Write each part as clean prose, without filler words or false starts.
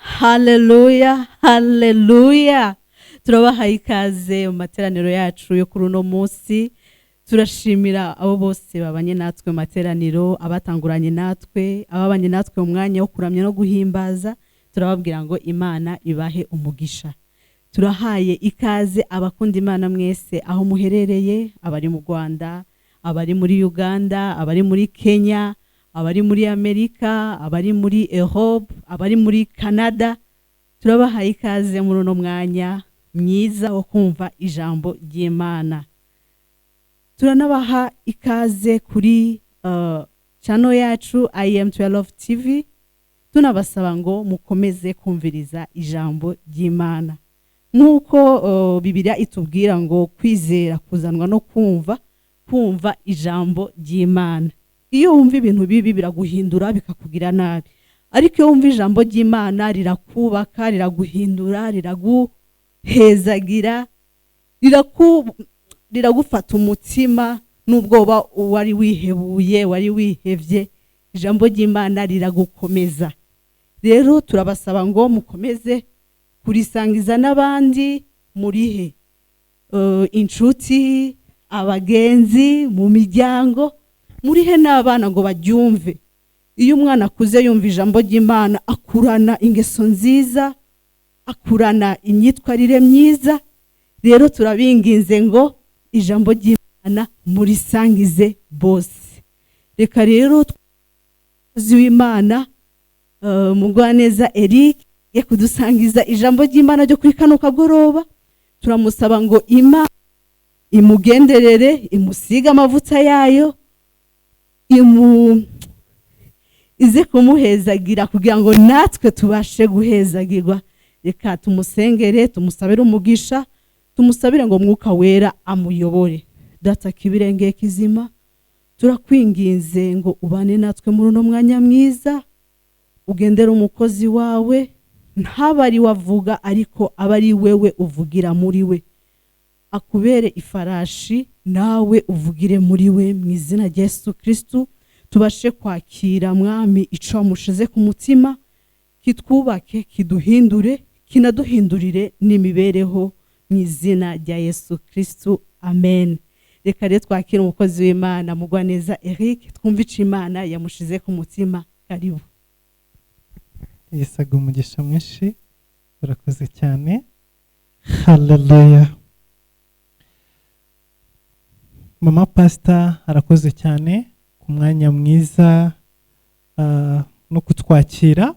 haleluya, haleluya. Turabahaye ikaze mu materaniro yacu yo kuri uno munsi. Turashimira abo bose babanye natwe mu materaniro, abatanguranye natwe, ababanye natwe mu mwanya wo kuramya no guhimbaza. Turababwira ngo Imana ibahe umugisha. Turahaye ikaze abakunda Imana mwese aho muherereye, abari mu Rwanda, abari muri Uganda, abari muri Kenya, abari muri Amerika, abari muri Europe, abari muri Canada. Turabahaye ikaze muri uno mwanya mwiza wo kumva ijambo ry'Imana. Turanabaha ikaze kuri channel yacu IM12 TV. Tunabasaba ngo mukomeze kumviriza ijambo ry'Imana. Nkuko Bibiliya itubwira ngo kwizera kuzanwa no kumva ijambo ry'Imana. Iyo wumva ibintu bibi biraguhindura bikakugira nabi, ariko iyo wumva ijambo ry'Imana rirakubaka, riraguhindura, riraguhezagira, riragufata umutima n'ubwoba wari wihebuye, wari wihevye. Ijambo ry'Imana riragukomeza. Rero turabasaba ngo mukomeze kurisangiza n'abandi, murihe inshuti, abagenzi, mu miryango, murihe n'abana ngo baryumve. Iyo umwana akuze yumva ijambo ry'Imana akurana ingeso nziza, akurana imyitwarire myiza. Rero turabinginze ngo ijambo ry'Imana murisangize bose. Reka rero w'Imana Mugwaneza Eric ye kudusangiza ijambo ry'Imana ryo kuri kano kagoroba. Turamusaba ngo Imana imugenderere, imusiga amavuta yayo, ize kumuhezagira kugira ngo natwe tubashe guhezagirwa. Reka tumusengere, tumusabire umugisha, tumusabire ngo Mwuka Wera amuyobore. Data kibirengeye kizima, turakwinginze ngo ubane natwe muri uno mwanya mwiza. Ugendere umukozi wawe, ntabari wavuga ariko abari wewe uvugira muri we. Akubere ifarashi, nawe uvugire muri we mu izina rya Yesu Kristo. Tubashe kwakira Mwami ico wamushize ku mutima, kitwubake, kiduhindure, kinaduhindurire n'imibereho mu izina rya Yesu Kristo. Amen. Reka rero twakira umukozi w'Imana Mugwaneza Eric, twumve ico Imana yamushize ku mutima. Karibu. Yesaga umugisha mwinshi, urakoze cyane. Haleluya. Mama Pastor arakoze cyane ku mwanya mwiza no kutwakira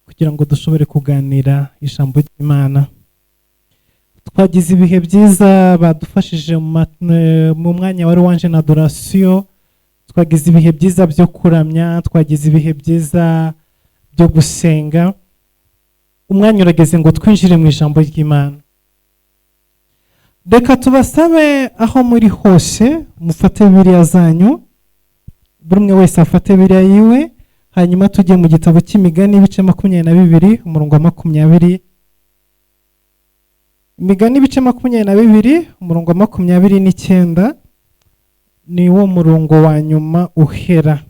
kugira ngo dushobore kuganira ijambo ry'Imana. Twagize ibihe byiza, badufashije mu mwanya wari wanje na adoration. Twagize ibihe byiza byo kuramya, twagize ibihe byiza byo gusenga. Umwanya urageze ngo twinjire mu ijambo ry'Imana. Reka tubasabe aho muri hose mufate Bibiliya zanyu, buri umwe wese afate Bibiliya yiwe, hanyuma tujye mu gitabo cy'Imigani ibice 22 umurongo wa 20. Imigani ibice 22 umurongo wa 29 ni wo murongo wa nyuma uhera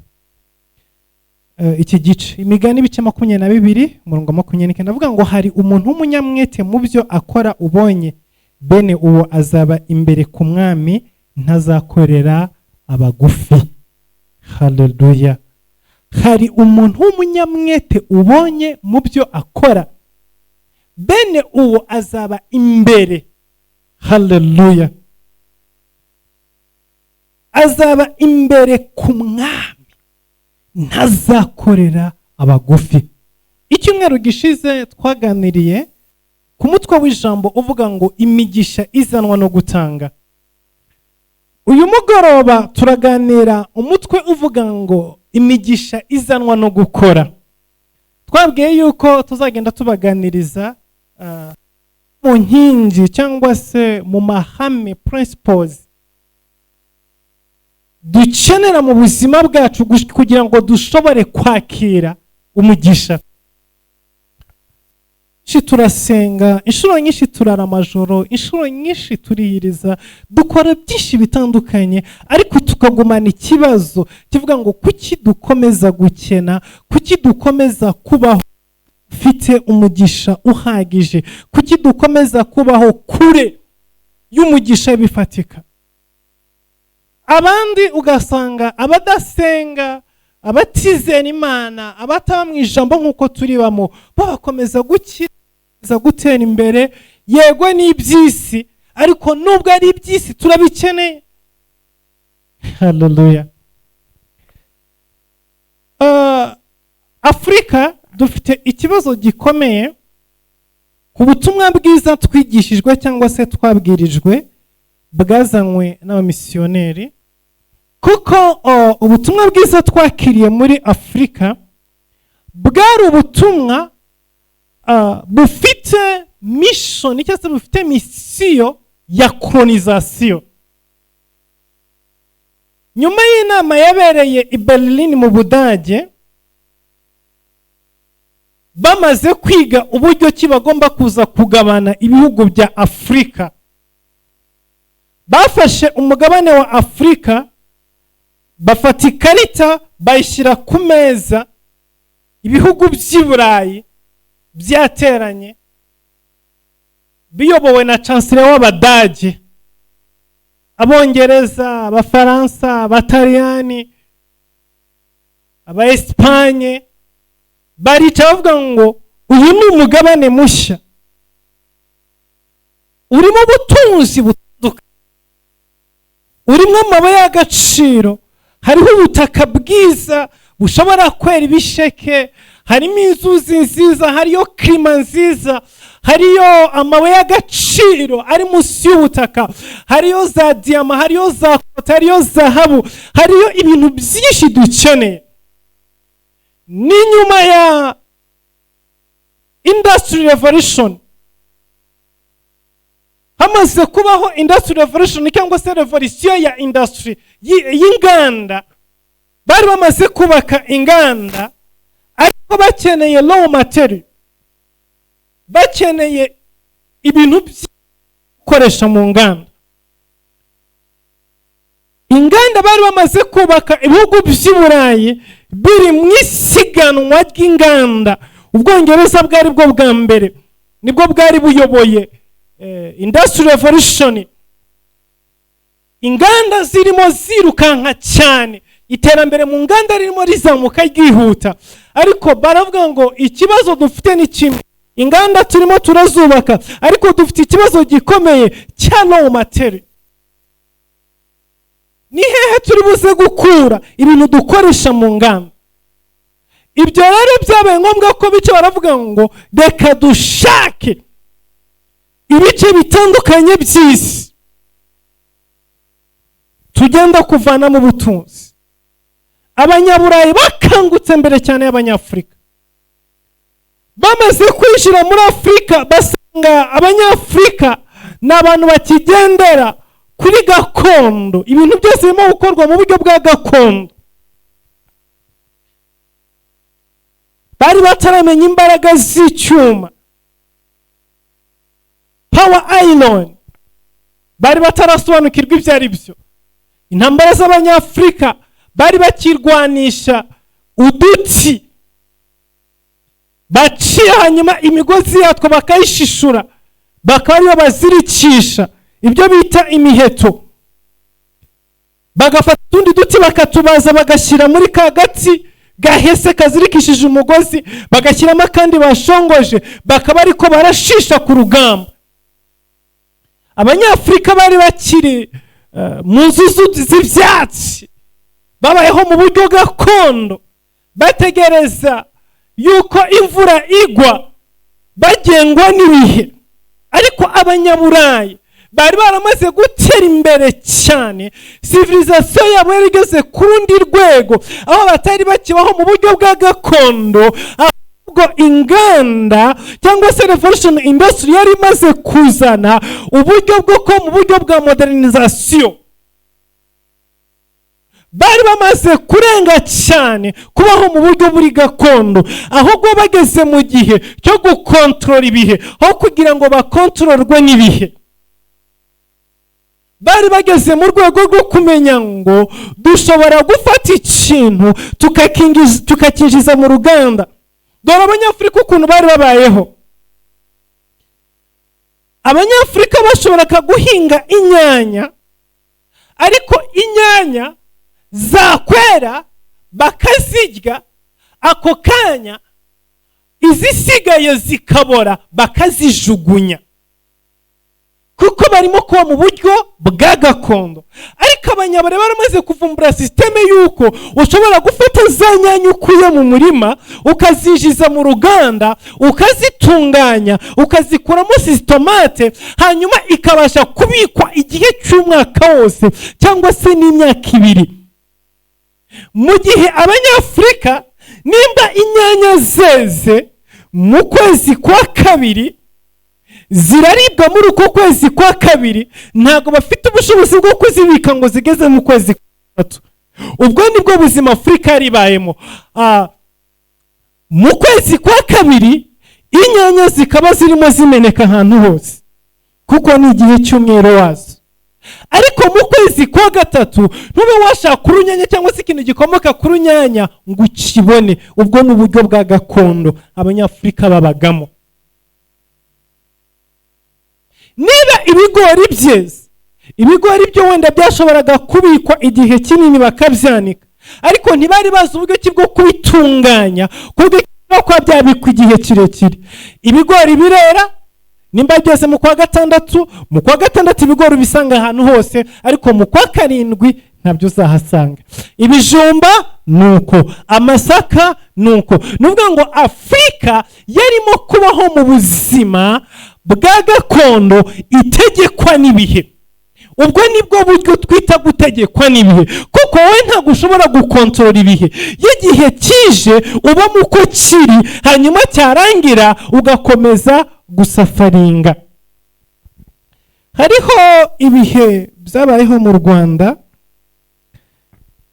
iki gice. Imigani ibice 22 umurongo wa 29 ndavuga ngo hari umuntu w'umunyamwete mu byo akora ubonye, bene uwo azaba imbere ku mwami, ntazakorera abagufi. Haleluya. Hari umuntu w'umunyamwete ubonye mu byo akora, bene uwo azaba imbere. Haleluya. Azaba imbere ku mwami, ntazakorera abagufi. Icyumweru gishize twaganiriye ku mutwe w'ijambo uvuga ngo imigisha izanwa no gutanga. Uyu mugoroba turaganira umutwe uvuga ngo imigisha izanwa no gukora. Twabwiye yuko tuzagenda tubaganiriza mu nkingi cyangwa se mu mahame, principles dukenera mu buzima bwacu kugira ngo dushobore kwakira umugisha. Turasenga inshuro nyinshi, turara amajoro inshuro nyinshi, turiyiriza, dukora byinshi bitandukanye, ariko tukagumana ikibazo kivuga ngo kuki dukomeza gukena, kuki dukomeza kubaho dufite umugisha uhagije? Kuki dukomeza kubaho kure y'umugisha bifatika? Abandi ugasanga abadasenga, abatizera Imana, abataba mu ijambo nk'uko turibamo, bo bakomeza gutera imbere. Yego ni iby'isi, ariko nubwo ari iby'isi turabikeneye. Haleluya. Afurika dufite ikibazo gikomeye ku butumwa bwiza twigishijwe cyangwa se twabwirijwe bwazanywe n'abamisiyoneri, kuko ubutumwa bwiza twakiriye muri Afurika bwari ubutumwa bufite mission cyangwa se bufite misiyo ya colonization. Nyuma y'inama yabereye i Berlin mu Budage, bamaze kwiga uburyo ki bagomba kuza kugabana ibihugu bya Afurika, bafashe umugabane wa Afurika, bafata ikarita bayishyira ku meza, ibihugu by'i Burayi byateranye biyobowe na chancellor w'Abadage, Abongereza, Abafaransa, Abataliyani, Abaespanye. Barica bavuga ngo uyu ni umugabane mushya, urimo ubutunzi butandukanye, urimo amabuye y'agaciro, hariho ubutaka bwiza bushobora kwera ibisheke, harimo inzuzi nziza, hariyo klima nziza, hariyo amabuye y'agaciro ari munsi y'ubutaka, hariyo za diyama, hariyo za kota, hariyo zahabu, hariyo ibintu byinshi dukeneye. Ni nyuma ya Industrial Revolution, hamaze kubaho Industrial Revolution cyangwa se revolution ya industry y'inganda, bari bamaze kubaka inganda, ariko bakeneye raw material, bakeneye ibintu bikoresha mu nganda. Inganda bari bamaze kubaka, ibihugu by'i Burayi biri mu isiganwa ry'inganda. Ubwongereza bwari bwo bwa mbere, nibwo bwari buyoboye Industrial Revolution. Inganda zirimo zirukanka cyane, iterambere mu nganda ririmo rizamuka ryihuta, ariko baravuga ngo ikibazo dufite ni kimwe, inganda turimo turazubaka, ariko dufite ikibazo gikomeye cya raw material. Ni hehe turi buze gukura ibintu dukoresha mu nganda? Ibyo rero byabaye ngombwa ko bice baravuga ngo reka dushake ibice bitandukanye by'isi tugenda kuvana mu butunzi. Abanyaburayi bakangutse mbere cyane y'Abanyafurika, bamaze kwinjira muri Afurika basanga Abanyafurika ni abantu bakigendera kuri gakondo, ibintu byose birimo gukorwa mu buryo bwa gakondo. Bari bataramenya imbaraga z'icyuma, power iron, bari batarasobanukirwa ibyo ari byo. Intambara z'Abanyafurika bari bakirwanisha uduti, baciye hanyuma imigozi yatwo bakayishishura, bakaba ariyo bazirikisha ibyo bita imiheto, bagafata utundi duti bakatubaza bagashyira muri ka gati gahese kazirikishije umugozi, bagashyiramo kandi bashongoje, bakaba ariko barashisha ku rugamba. Abanyafurika bari bakiri mu nzu z'ibyatsi, babayeho mu buryo gakondo, bategereza yuko imvura igwa, bagengwa n'ibihe. Ariko Abanyaburayi bari baramaze gutera imbere cyane, civilisation yabo yari igeze ku rundi rwego, aho batari bakibaho mu buryo bwa gakondo, ahubwo inganda cyangwa se revolution industry yari imaze kuzana uburyo bwo ko mu buryo bwa modernization. Bari bamaze kurenga cyane kubaho mu buryo buri gakondo, ahubwo bageze mu gihe cyo gukontorora ibihe aho kugira ngo bakontororwe n'ibihe. Bari bageze mu rwego rwo kumenya ngo dushobora gufata ikintu tukakinjiza mu ruganda, dore abanyafurika ukuntu bari babayeho. Abanyafurika bashoboraga guhinga inyanya, ariko inyanya zakwera bakazirya, ako kanya izisigaye zikabora bakazijugunya, kuko barimo kuba mu buryo bwa gakondo. Ariko abanyabure baramaze kuvumbura sisiteme y'uko ushobora gufata za nyanya ukuye mu murima ukazinjiza mu ruganda, ukazitunganya, ukazikuramo sisitomate, hanyuma ikabasha kubikwa igihe cy'umwaka wose cyangwa se n'imyaka 2. Mu gihe abanyafurika nimba inyanya zeze mu kwezi kwa 2 ziraribwa muri uko kwezi kwa 2, ntago bafite ubushobozi bwo kuzibika ngo zigeze mu kwezi kwa 3. Ubwo nibwo buzima Afurika yaribayemo. Mu kwezi kwa 2 inyanya zikaba zirimo zimeneka ahantu hose, kuko ni igihe cy'umwero wazo. Ariko mu kwezi kwa 3 ntube washaka urunyanya cyangwa se ikintu gikomoka ku runyanya ngo ukibone. Ubwo ni uburyo bwa gakondo abanyafurika babagamo. Niba ibigori byeze, ibigori byo wenda byashoboraga kubikwa igihe kinini bakabyanika, ariko ntibari bazi uburyo ki bwo kubitunganya kuko byabikwa igihe kirekire. Ibigori birera, nimba byeze mu kwa 6, mu kwa 6 ibigori bisanga ahantu hose, ariko mu kwa 7 ntabyo uzahasanga. Ibijumba nuko, amasaka nuko. Nuvuga ngo Afurika yarimo kubaho mu buzima bwa gakondo itegekwa n'ibihe. Ubwo nibwo buryo twita gutegekwa n'ibihe, kuko wowe ntabwo ushobora gukontorora ibihe. Igihe kije uba muko kiri, hanyuma cyarangira ugakomeza gusafaringa. Hariho ibihe byabayeho mu Rwanda,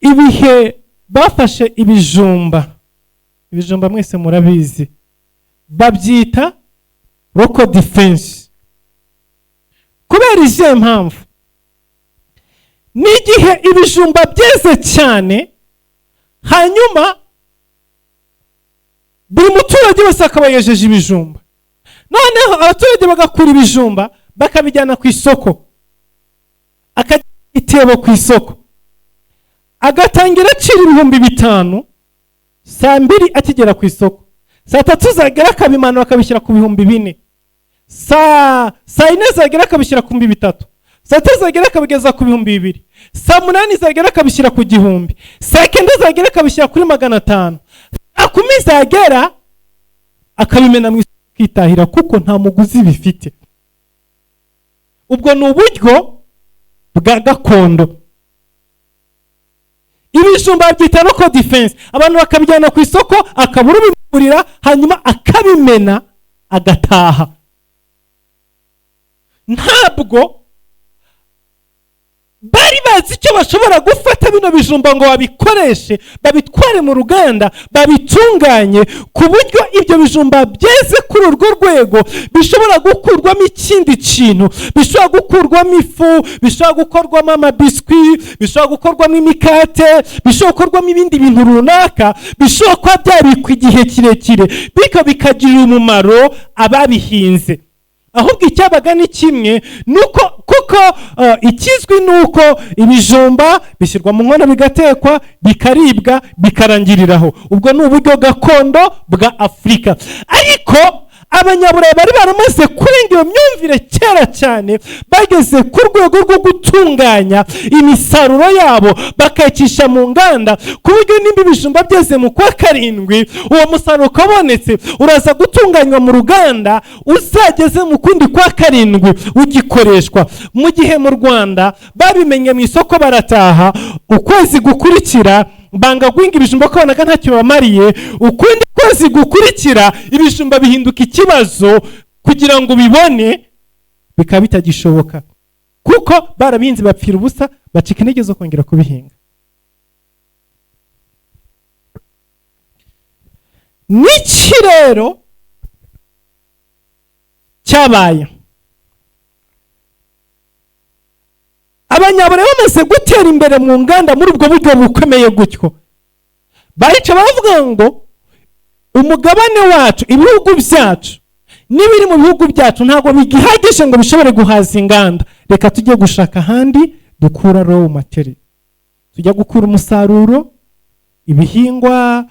ibihe bafashe ibijumba mwese murabizi, babyita local defense. Kubera izihe mpamvu? N'igihe ibijumba byeze cyane, hanyuma buri muturage wese akaba yejeje ibijumba. Noneho abaturage bagakura ibijumba bakabijyana ku isoko, akajya itebo ku isoko, agatangira acira 5,000 saa 2 akigera ku isoko, saa 3 zagera akabimanura akabishyira ku 4,000, saa 4 zagera akabishyira ku 3,000, saa 5 zagera akabigeza ku 2,000, saa 8 zagera akabishyira ku 1,000, saa 9 zagera akabishyira kuri 500, saa 10 zagera akabimena mu isoko kitahira, kuko nta muguzi bifite. Ubwo ni uburyo bwa gakondo. Ibijumba byita local defense, abantu bakabijyana ku isoko, akabura ubimurira, hanyuma akabimena agataha. Ntabwo bari bazi icyo bashobora gufata bino bijumba ngo babikoreshe, babitware mu ruganda, babitunganye ku buryo ibyo bijumba byeze kuri urwo rwego bishobora gukurwamo ikindi kintu, bishobora gukurwamo ifu, bishobora gukorwamo amabiswi, bishobora gukorwamo imikate, bishobora gukorwamo ibindi bintu runaka, bishobora kuba byabikwa igihe kirekire, bikagirira umumaro ababihinze. Ahubwo icyabaga ni kimwe, nuko kuko ikizwi nuko ibijumba bishyirwa mu nkono bigatekwa, bikaribwa, bikarangiriraho. Ubwo ni uburyo gakondo bwa Afurika. Ariko abanyaburayi bari baramaze kurenga iyo myumvire kera cyane, bageze ku rwego rwo gutunganya imisaruro yabo bakayicisha mu nganda, ku buryo nimba ibijumba byeze mu kwa 7 uwo musaruro ukabonetse, uraza gutunganywa mu ruganda, uzageze mu kundi kwa 7 ugikoreshwa. Mu gihe mu Rwanda babimenye mu isoko barataha, ukwezi gukurikira banga guhinga ibijumba ko banaga ntacyo bamariye, ukundi kwezi gukurikira ibijumba bihinduka ikibazo, kugira ngo bibone bikaba bitagishoboka, kuko barabihinze bapfira ubusa, bacika intege zo kongera kubihinga. N'iki rero cyabaye? Abanyaburayi bamaze gutera imbere mu nganda muri ubwo buryo bukomeye gutyo, barica baravuga ngo umugabane wacu, ibihugu byacu n'ibiri mu bihugu byacu ntabwo bigihagije ngo bishobore guhaza inganda. Reka tujye gushaka ahandi dukura raw material, tujya gukura umusaruro, ibihingwa,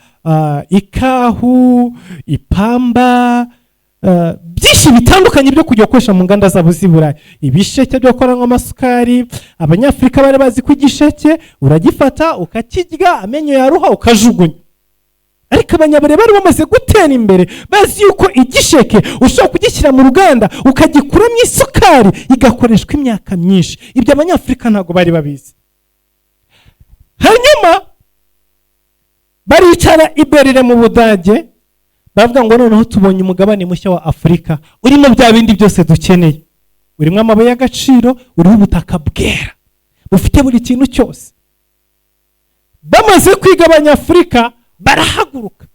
ikahu, ipamba, byinshi bitandukanye byo kujya gukoresha mu nganda zabo z'i Burayi. Ibisheke byo gukora nk'amasukari, abanyafurika bari bazi ko igisheke uragifata ukakirya, amenyo yaruha ukajugunya. Ariko abanyaburayi bari bamaze gutera imbere, bazi yuko igisheke ushobora kugishyira mu ruganda ukagikuramo isukari igakoreshwa imyaka myinshi. Ibyo abanyafurika ntabwo bari babizi. Hanyuma baricara i Berlin mu Budage, bavuga ngo noneho tubonye umugabane mushya wa Afurika urimo bya bindi byose dukeneye, urimo amabuye y'agaciro, uriho ubutaka bwera bufite buri kintu cyose. Bamaze kwiga abanyafurika barahaguruka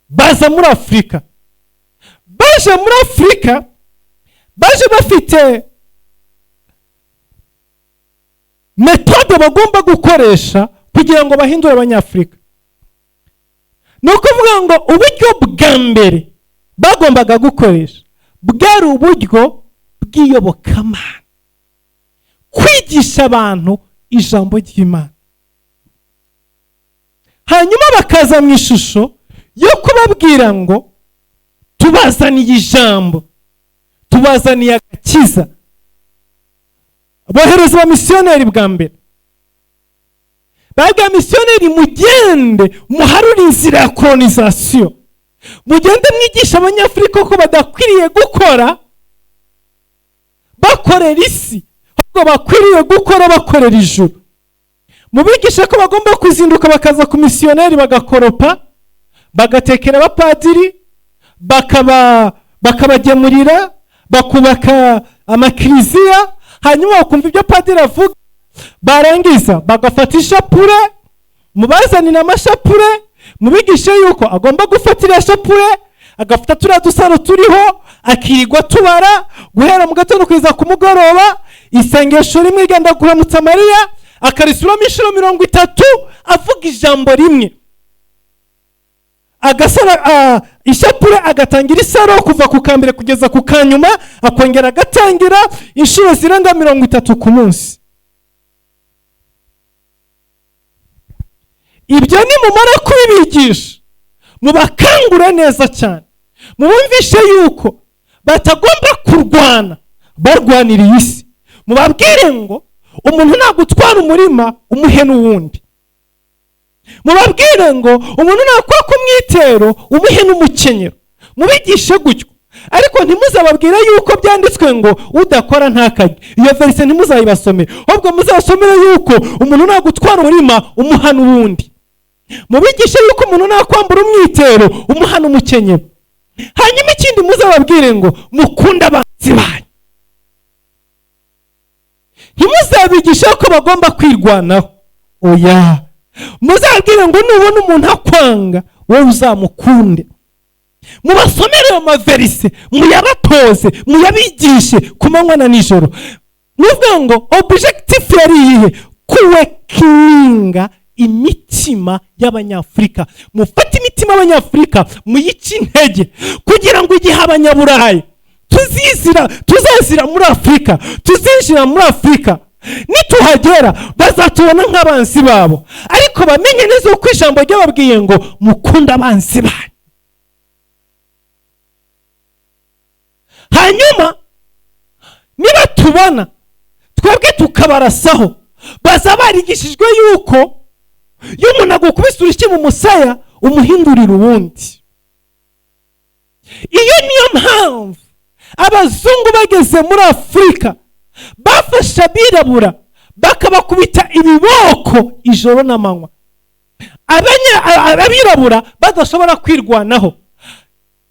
baza muri Afurika. Baje muri Afurika baje bafite metode bagomba gukoresha kugira ngo bahindure abanyafurika. Ni ukuvuga ngo uburyo bwa mbere bagombaga gukoresha bwari uburyo bw'iyobokamana, kwigisha abantu ijambo ry'Imana. Hanyuma bakaza mu ishusho yo kubabwira ngo tubazaniye ijambo, tubazaniye agakiza. Bohereza abamisiyoneri bwa mbere. Baga misiyoneri, mugende muharura inzira ya colonization, mugende mwigisha abanyafurika ko badakwiriye gukora bakorera isi, ahubwo bakwiriye gukora bakorera ijuru. Mubigisha ko bagomba kuzinduka bakaza ku misiyoneri bagakoropa, bagatekera abapadiri, bakabagemurira, bakubaka amakiriziya, hanyuma bakumva ibyo padiri avuga, barangiza bagafata ishapure, mubazanira amashapure, mubigishe yuko agomba gufatira ishapure, agafata turiya dusaro turiho, akirirwa tubara guhera mu gatondo kugeza ku mugoroba, isengesho rimwe igenda guramutsa Mariya, akarisuramo inshuro 30 avuga ijambo rimwe. Agasara ishapure agatangira isaro kuva ku kambere kugeza ku kanyuma, akongera agatangira inshuro zirenga 30 ku munsi. Ibyo ni mumara kubibigisha, mubakangura neza cyane, mubumvishe yuko batagomba kurwana barwanira isi. Mubabwire ngo umuntu nagutwara umurima umuhe n'uwundi. Mubabwire ngo umuntu nakwa ku mwitero umuhe n'umukenyero. Mubigishe gutyo, ariko ntimuzababwire yuko byanditswe ngo udakora ntakarye. Iyo verse ntimuzayibasomere, ahubwo muzasomere yuko umuntu nagutwara umurima umuha n'uwundi. Mubigishe yuko umuntu nakwambura umwitero umuha n'umukenyero. Hanyuma ikindi muzababwire ngo mukunda abanzi banyu. Ntimuzabigishe ko bagomba kwirwanaho, oya, muzabwire ngo nubona umuntu akwanga wowe uzamukunde. Mubasomere ayo maverise, muyabatoze, muyabigishe ku manywa na nijoro. Nuvuga ngo objectif yari iyihe? Kuwekinga imitima y'abanyafurika. Mufate imitima y'abanyafurika muyice intege, kugira ngo igihe abanyaburayi tuzazira muri Afurika, tuzinjira muri Afurika, nituhagera bazatubona nk'abanzi babo, ariko bamenye neza uko ijambo ryababwiye ngo mukunda abanzi banyu. Hanyuma niba tubona twebwe tukabarasaho, baza barigishijwe yuko iyo umuntu agukubise urushyi mu musaya umuhindurira uwundi. Iyo niyo mpamvu abazungu bageze muri Afurika bafasha abirabura bakabakubita ibiboko ijoro n'amanywa. Abirabura badashobora kwirwanaho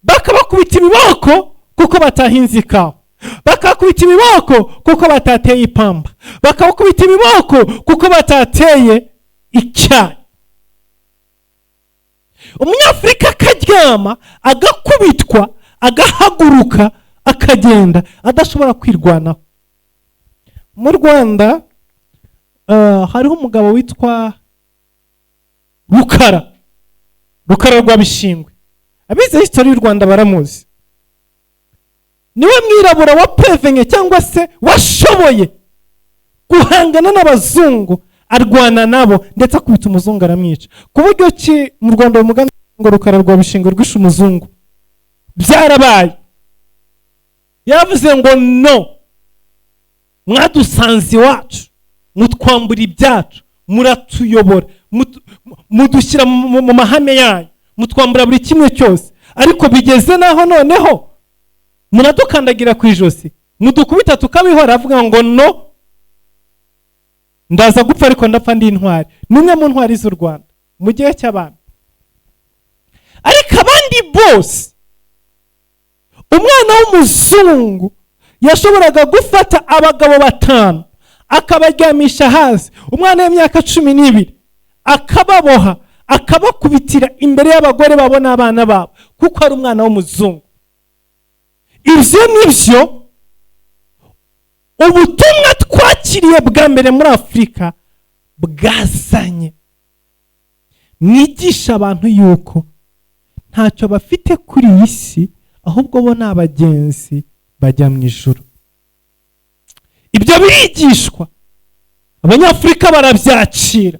bakabakubita ibiboko kuko batahinze ikawa, bakakubita ibiboko kuko batateye ipamba, bakakubita ibiboko kuko batateye icyayi. Umunyafurika akaryama agakubitwa, agahaguruka, akagenda adashobora kwirwanaho. Mu Rwanda hariho umugabo witwa Rukara rwa Bishingwe. abize history y'u Rwanda baramuzi. Niwe mwirabura wa prevenye cyangwa se washoboye guhangana n'abazungu, arwana nabo ndetse akubita umuzungu aramwica. Ku buryo ki mu Rwanda umugani ngo rukara rwa bishingo rwishe umuzungu byarabaye. Yavuze ngo no, mwadusanze iwacu, mutwambura ibyacu, muratuyobora, mudushyira mu mahame yanyu, mutwambura buri kimwe cyose, ariko bigeze naho noneho munadukandagira ku ijosi, mudukubita tukabihora. Avuga ngo no, ndaza gupfa ariko ndapfa ndi intwari. Numwe mu ntwari z'u Rwanda mu gihe cy'abami. Ariko abandi bose, umwana w'umuzungu yashoboraga gufata abagabo 5 akabaryamisha hasi, umwana w'imyaka 12 akababoha, akabakubitira imbere y'abagore babo n'abana babo, kuko ari umwana w'umuzungu. Ibyo nibyo ubutumwa twakiriye bwa mbere muri Afurika bwazanye. Mwigisha abantu yuko ntacyo bafite kuri iyi si, ahubwo bo ni abagenzi bajya mu ijuru. Ibyo birigishwa, Abanyafurika barabyakira.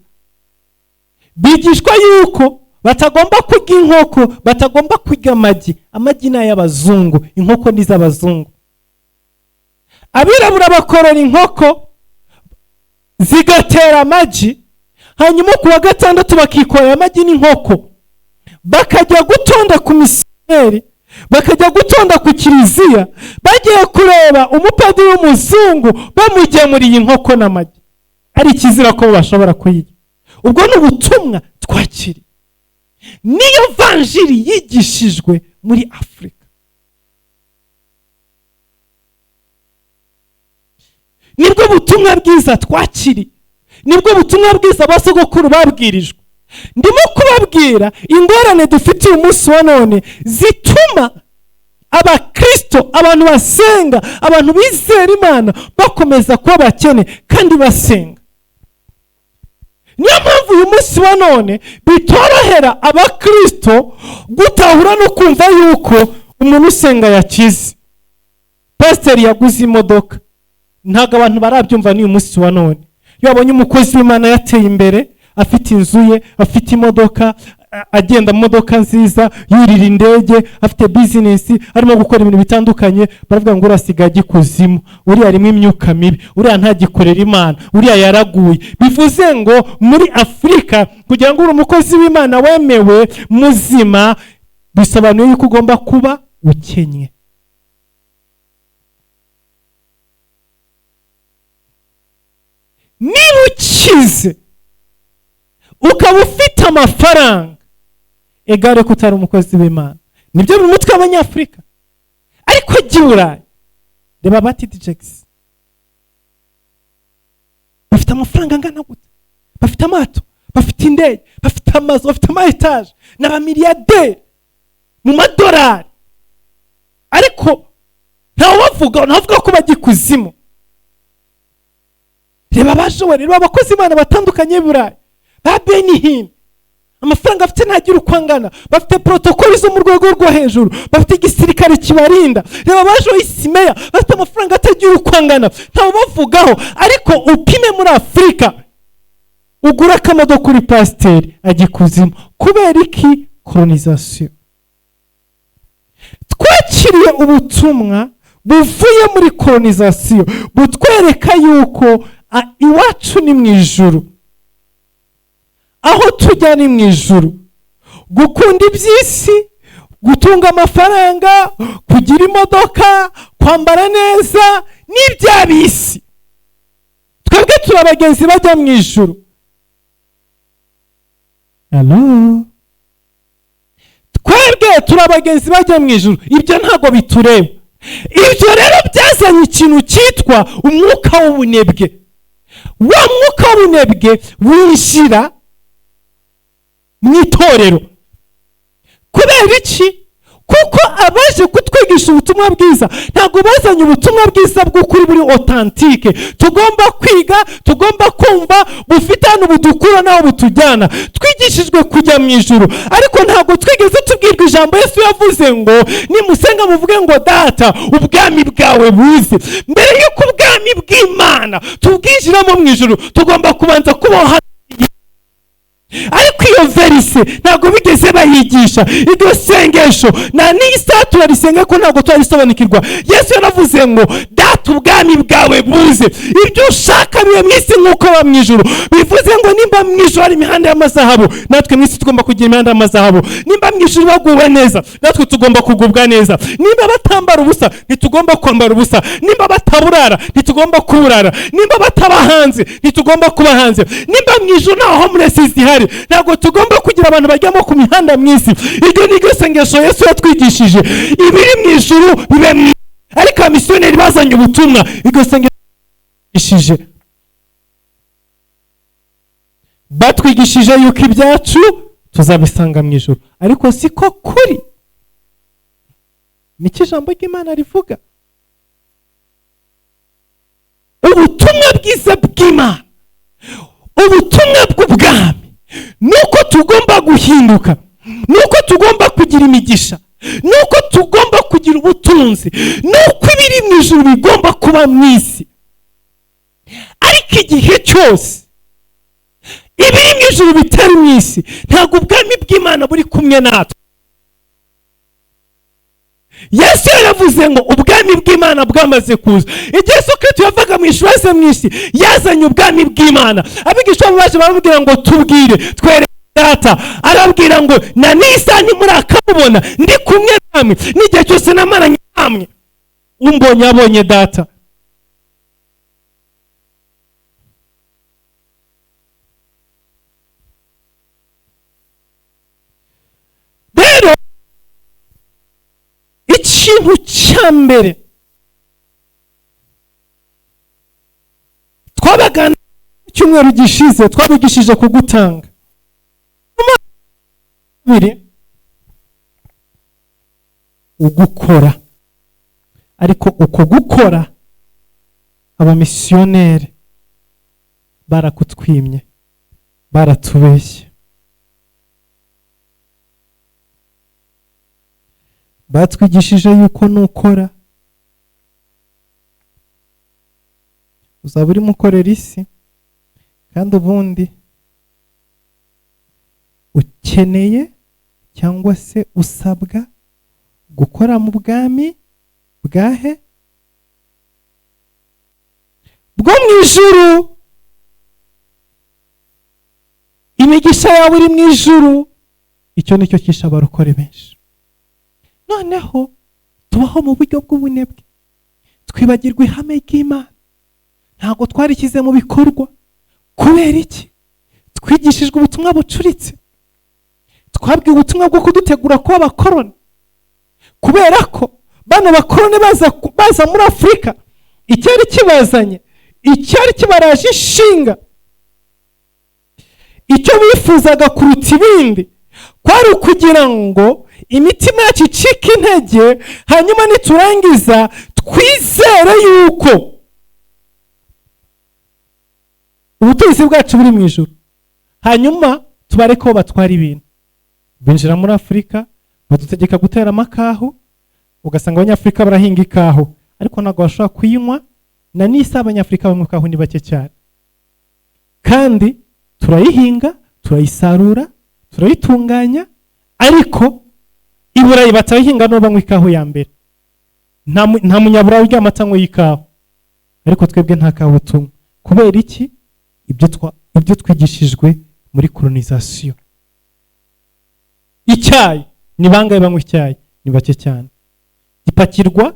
Bigishwa yuko batagomba kurya inkoko, batagomba kurya amagi. Amagi ni ay'abazungu, inkoko ni iz'abazungu. Abirabura bakorora inkoko zigatera amagi, hanyuma ku wa gatandatu bakikorera amagi n'inkoko, bakajya gutonda ku misiyoneri, bakajya gutonda ku kiliziya, bagiye kureba umupadiri w'umuzungu bamugemuriye inkoko n'amagi. Ari ikizira ko bashobora kuyirya. Ubwo ni ubutumwa twakiri. Niyo vanjiri yigishijwe muri Afurika. Nibwo butumwa bwiza twakiri. Nibwo butumwa bwiza abasogokuru babwirijwe. Ndimo kubabwira ingorane dufite umunsi wa none zituma abakristo, abantu basenga, abantu bizera Imana bakomeza kuba bakene kandi basenga. Niyo mpamvu uyu munsi wa none bitorohera abakristo gutahura no kumva yuko umuntu usenga yakize. Pastor yaguze imodoka, ntago abantu barabyumva n'uyu munsi wa none. Iyo abonye umukozi w'Imana yateye imbere, afite inzu ye, afite imodoka, agenda mu modoka nziza, yurira indege, afite business, arimo gukora ibintu bitandukanye, baravuga ngo urasiga gikuzimu, uriya arimo imyuka mibi, uriya ntagikorera Imana, uriya yaraguye. Bivuze ngo muri Afurika kugira ngo uri umukozi w'Imana wemewe muzima, bisobanuye yuko ugomba kuba ukenye. Niba ukize ukaba ufite amafaranga, egare ko utari umukozi w'Imana. Nibyo mu mutwe w'Abanyafurika. Ariko Burayi, reba bati Jackson, bafite amafaranga angana gute, bafite amato, bafite indege, bafite amazu, bafite ama-etage, n'abamiliyarderi mu madolari, ariko ntavuga ko bagikuzimu. Reba abashobora, reba abakozi Imana batandukanye Burayi, ba Benihim, amafaranga afite ntagira uko angana, bafite protokoli zo mu rwego rwo hejuru, bafite igisirikare kibarinda. Reba abaje Isimeya, bafite amafaranga atagira uko angana, ntawe bavugaho. Ariko upime muri Afurika, ugura akamodoka kuri pasiteri agikuzimu. Kubera iki? Colonization. Twakiriye ubutumwa buvuye muri colonization butwereka yuko iwacu ni mu ijuru, aho tujya ni mu ijuru. Gukunda iby'isi, gutunga amafaranga, kugira imodoka, kwambara neza n'iby'abisi. Twebwe turi abagenzi bajya mu ijuru. Hello? Twebwe turi abagenzi bajya mu ijuru. Ibyo ntago bitureba. Ibyo rero byazanye ikintu cyitwa umwuka w'ubunebwe. Wa mwuka w'ubunebwe winjira mu itorero. Kubera iki? Kuko abaje kutwigisha kwigisha ubutumwa bwiza ntabwo bazanye ubutumwa bwiza bw'ukuri buri authentique. Tugomba kwiga, tugomba kumva, bufite hano budukura naho butujyana. Twigishijwe kujya mu ijuru, ariko ntabwo twigeze tubwirwa ijambo Yesu yavuze ngo nimusenga muvuge ngo data ubwami bwawe buze. Mbere y'uko ubwami bw'Imana tubwinjiramo mu ijuru tugomba kubanza kubaho. Ariko iyo verise ntabwo bigeze bayigisha. Iryo sengesho na n'isa turarisenga ko ntabwo twarisobanukirwa. Yesu yaravuze ngo data ubwami bwawe buze, ibyo ushaka bibe mu isi nk'uko ba mu ijuru. Bivuze ngo nimba mu ijuru hari imihanda y'amazahabu, natwe mu isi tugomba kugira imihanda y'amazahabu. Nimba mu ijuru baguwe neza, natwe tugomba kugubwa neza. Nimba batambara ubusa, ntitugomba kwambara ubusa. Nimba bataburara, ntitugomba kuburara. Nimba bataba hanze, ntitugomba kuba hanze. Nimba mu ijuru naho homeless zihari, ntabwo tugomba kugira abantu bajyamo ku mihanda mu isi. Iryo ni ryo sengesho Yesu yatwigishije. Ibiri mu ijuru bibe mu isi. Ariko abamisiyoneri bazanye ubutumwa, iryo sengesho yatwigishije. Batwigishije yuko ibyacu tuzabisanga mu ijuru, ariko siko kuri. Niki ijambo ry'Imana rivuga? Ubutumwa bwiza bw'Imana, ubutumwa bw'ubwami, nuko tugomba guhinduka, nuko tugomba kugira imigisha, nuko tugomba kugira ubutunzi, nuko ibiri mu ijuru bigomba kuba mu isi. Ariko igihe cyose ibiri mu ijuru bitari mu isi, ntabwo ubwami bw'Imana buri kumwe natwe. Yesu yaravuze ngo ubwami bw'Imana bwamaze kuza. Igihe Yesu Kristo yavaga mu ijuru aza mu isi, yazanye ubwami bw'Imana. Abigishwa baje baramubwira ngo tubwire, twere data. Arabwira ngo na n'isa ntimurakabona, ndi kumwe namwe n'igihe cyose namaranye namwe. Umbonye abonye data. Rero ikintu cya mbere twabagana icyumweru gishize, twabigishije kugutanga. Ugukora, ariko uko gukora abamisiyoneri barakutwimye, baratubeshye. Batwigishije yuko nukora uzaba urimo ukorera isi, kandi ubundi ukeneye cyangwa se usabwa gukora mu bwami bwahe bwo mu ijuru. Imigisha yawe iri mu ijuru. Icyo nicyo kisha abarokore benshi. Noneho tubaho mu buryo bw'ubunebwe, twibagirwa ihame ry'Imana, ntabwo twarishyize mu bikorwa. Kubera iki? Twigishijwe ubutumwa bucuritse, twabwiwe ubutumwa bwo kudutegura kuba abakoroni. Kubera ko bano bakoroni baza muri Afurika, icyari kibazanye, icyari kibaraje inshinga, icyo bifuzaga kuruta ibindi kwari ukugira ngo imitima yacu icike intege, hanyuma niturangiza twizere yuko ubutunzi bwacu buri mu ijuru, hanyuma tubareke ko batwara ibintu. Binjira muri Afurika, badutegeka gutera amakahu, ugasanga abanyafurika barahinga ikahu, ariko ntabwo bashobora kuyinywa. Na n'isa abanyafurika banywa ikahu ni bake cyane, kandi turayihinga, turayisarura, turayitunganya, ariko i Burayi batayihinga no banywa ikahu ya mbere. Nta munyaburayi urya amata anywa y'ikahu, ariko twebwe nta kahu tunywa. Kubera iki? Ibyo twigishijwe muri colonisation. Icyayi, ni bangahe banywa icyayi? Ni bake cyane. Gipakirwa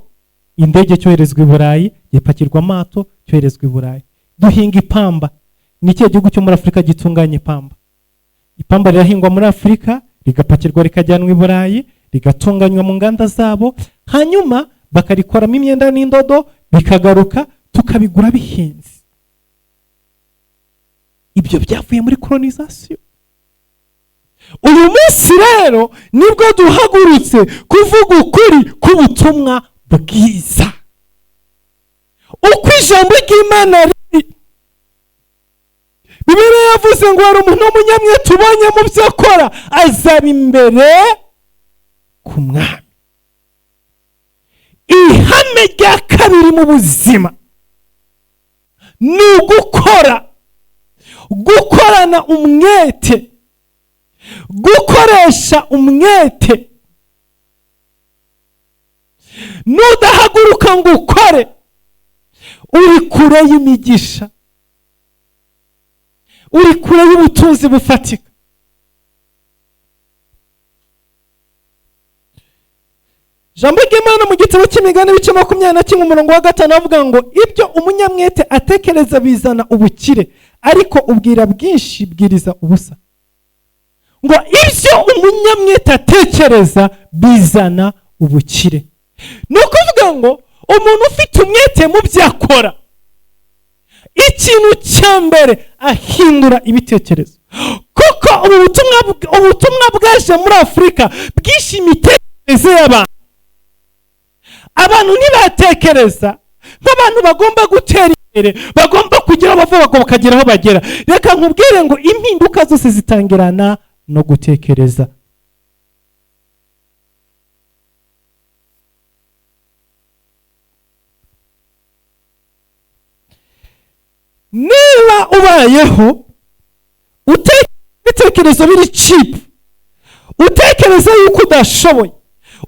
indege cyoherezwa i Burayi, gipakirwa amato cyoherezwa i Burayi. Duhinga ipamba. Ni ikihe gihugu cyo muri Afurika gitunganya ipamba? Ipamba rirahingwa muri Afurika, rigapakirwa rikajyanwa i Burayi, rigatunganywa mu nganda zabo, hanyuma bakarikoramo imyenda n'indodo, bikagaruka tukabigura bihenze. Ibyo byavuye muri colonisation. Uyu munsi rero nibwo duhagurutse kuvuga ukuri ku k'ubutumwa bwiza. Uko ijambo ry'Imana riri, Bibiliya yavuze ngo hari umuntu w'umunyamwete ubonye mu byo akora azaba imbere ku mwami. Ihame rya kabiri mu buzima ni gukorana umwete, gukoresha umwete. Nudahaguruka ngo ukore, uri kure y'imigisha, uri kure y'ubutunzi bufatika. Jambo ry'Imana mu gitabo cy'Imigani ibice 21 umurongo wa 5 avuga ngo ibyo umunyamwete atekereza bizana ubukire, ariko ubwira bwinshi bwiriza ubusa. Ngo ibyo umunyamwete atekereza bizana ubukire. Ni ukuvuga ngo umuntu ufite umwete mu byo akora, ikintu cya mbere ahindura ibitekerezo. Kuko ubutumwa bwaje muri Afurika bwishe imitekerereze y'abantu. Abantu ntibatekereza nk'abantu bagomba gutera imbere, bagomba kugira bava bakagera aho bagera. Reka nkubwire ngo impinduka zose zitangirana no gutekereza. Niba ubayeho utekereza biri cheap, utekereza yuko udashoboye,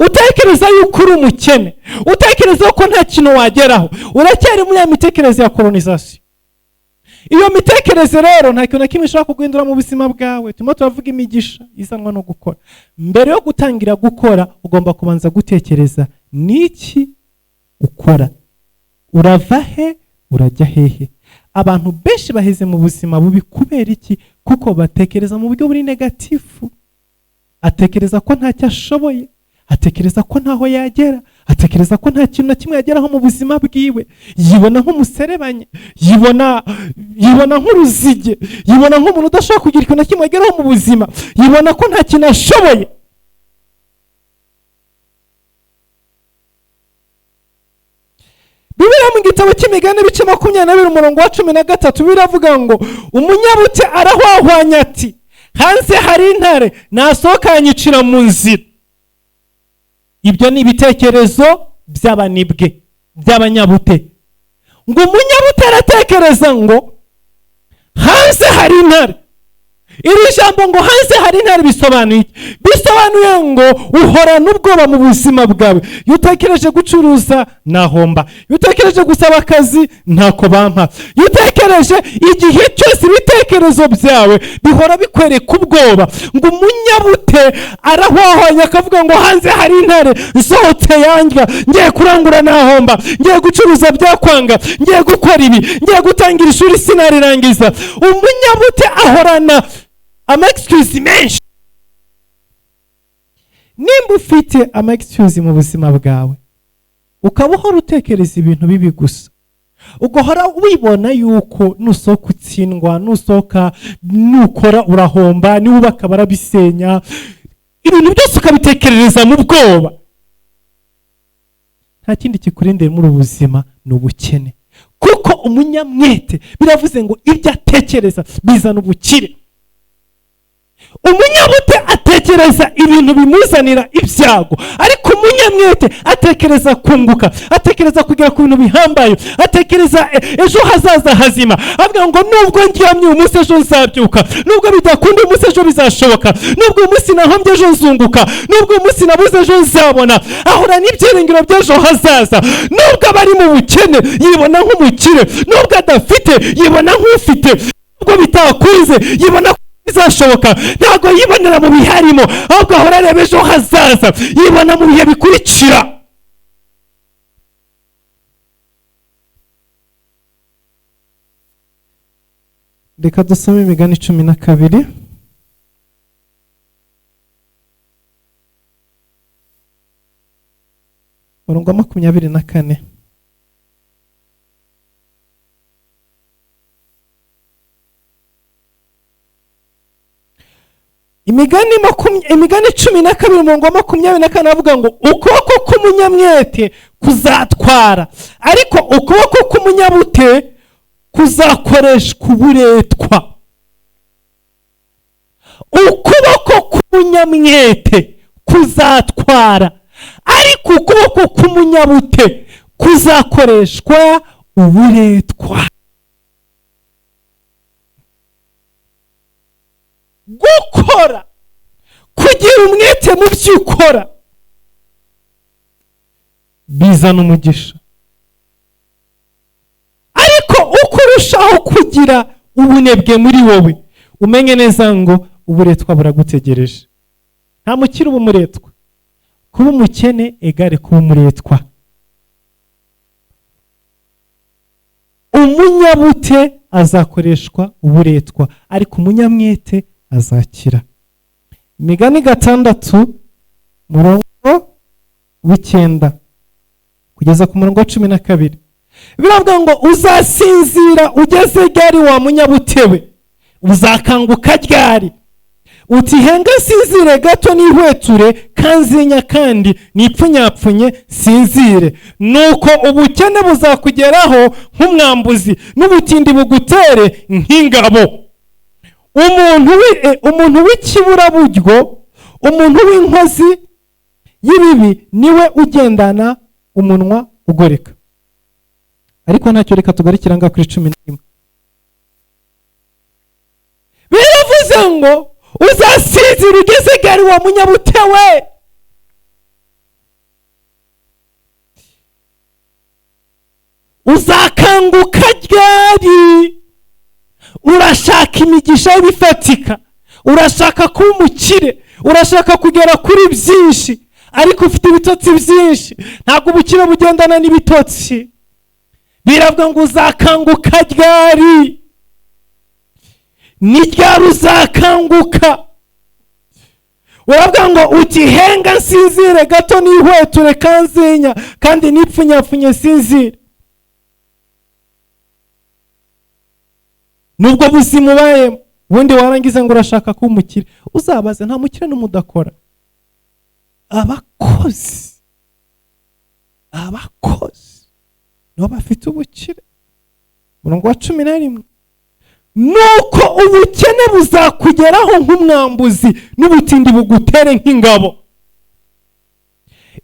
utekereza yuko uri umukene, utekereza ko nta kintu wageraho, uracyari muri ya mitekerereze ya colonization. Iyo mitekerereze rero nta kintu na kimwe ishobora kuguhindura mu buzima bwawe. Turimo turavuga imigisha izanwa no gukora. Mbere yo gutangira gukora ugomba kubanza gutekereza niki ukora, urava he, urajya hehe. Abantu benshi baheze mu buzima bubi kubera iki? Kuko batekereza mu buryo buri negatifu. Atekereza ko ntacyo ashoboye, atekereza ko ntaho yagera, atekereza ko nta kintu na kimwe yageraho mu buzima bwiwe. Yibona nk'umuserebanye, yibona nk'uruzige, yibona nk'umuntu udashobora kugira ikintu na kimwe yageraho mu buzima, yibona ko nta kintu ashoboye. Bibiliya mu gitabo cy'Imigani ibice 22 umurongo wa 13 biravuga ngo umunyabute arahwahwanya ati hanze hari intare, nasohoka yanyicira mu nzira. Ibyo ni ibitekerezo by'abanibwe, by'abanyabute. Ngo umunyabute aratekereza ngo hanze hari intare. Iri jambo ngo hanze hari intare bisobanuye ngo uhorana ubwoba mu buzima bwawe. Iyo utekereje gucuruza nahomba, iyo utekereje gusaba akazi ntako bampa, iyo utekereje igihe cyose ibitekerezo byawe bihora bikwereka ubwoba. Ngo umunyabute arahwahwanya akavuga ngo hanze hari intare, nsohotse yandya, ngiye kurangura nahomba, ngiye gucuruza byakwanga, ngiye gukora ibi, ngiye gutangira ishuri sinarirangiza. Umunyabute ahorana excuse menshi. Nimba ufite excuse mu buzima bwawe, ukaba uhora utekereza ibintu bibi gusa, ugahora wibona yuko nusohoka utsindwa, nusohoka nukora urahomba, niwubaka barabisenya, ibintu byose ukabitekerereza mu bwoba, nta kindi kikurindira muri ubuzima ni ubukene. Kuko umunyamwete biravuze ngo ibyo atekereza bizana ubukire. Umunyabute atekereza ibintu bimuzanira ibyago, ariko umunyamwete atekereza kunguka, atekereza kugera ku bintu bihambaye, atekereza ejo hazaza hazima. Avuga ngo nubwo ndyamye umunsi ejo nzabyuka, nubwo bidakunda umunsi ejo bizashoboka, nubwo umunsi nahombye ejo nzunguka, nubwo umunsi nabuze ejo nzabona. Ahora n'ibyiringiro by'ejo hazaza. Nubwo abari mu bukene yibona nk'umukire, nubwo adafite yibona nk'ufite, nubwo bitakunze yibona bizashoboka. Ntago yibonera mu biharimo, ahubwo ahora areba ejo hazaza, yibona mu bihe bikurikira. Reka dusome Imigani 12 umurongo wa 24. imigani 12 umurongo wa 24 avuga ngo ukuboko k'umunyamwete kuzatwara, ariko ukuboko k'umunyabute kuzakoreshwa uburetwa. Ukuboko k'umunyamwete kuzatwara, ariko ukuboko k'umunyabute kuzakoreshwa uburetwa. Gukora, kugira umwete mu byo ukora, bizana umugisha, ariko uko urushaho kugira ubunebwe muri wowe, umenye neza ngo uburetwa buragutegereje. Nta mukire uba umuretwa. Kuba umukene egare kuba umuretwa. Umunyabute azakoreshwa uburetwa, ariko umunyamwete azakira. Imigani 6 murongo w'9 kugeza ku murongo wa 12 biravuga ngo uzasinzira ugeze ryari wa munyabutewe, uzakanguka ryari? Uti henga sinzire gato nihweture, kanzinya kandi nipfunyapfunye sinzire. Nuko ubukene buzakugeraho nk'umwambuzi, n'ubutindi bugutere nk'ingabo. Umuntu w'ikiburaburyo, umuntu w'inkozi y'ibibi niwe ugendana umunwa ugoreka. Ariko ntacyo, reka tugarukira ngaho kuri 11. Biravuze ngo uzasinzira ugeze ryari wa munyabutewe? Uzakanguka ryari? Urashaka imigisha y'ibifatika, urashaka kuba umukire, urashaka kugera kuri byinshi, ariko ufite ibitotsi byinshi. Ntabwo ubukire bugendana n'ibitotsi. Biravuga ngo uzakanguka ryari? Ni ryari uzakanguka? Uravuga ngo uti henga nsinzire gato nihweture, kanzinya kandi nipfunyapfunye sinzire. Nubwo buzima ubayemo, ubundi warangiza ngo urashaka kuba umukire, uzabaze nta mukire n'umudakora. Abakozi nibo bafite ubukire. Murongo wa 11, nuko ubukene buzakugeraho nk'umwambuzi, n'ubutindi bugutere nk'ingabo.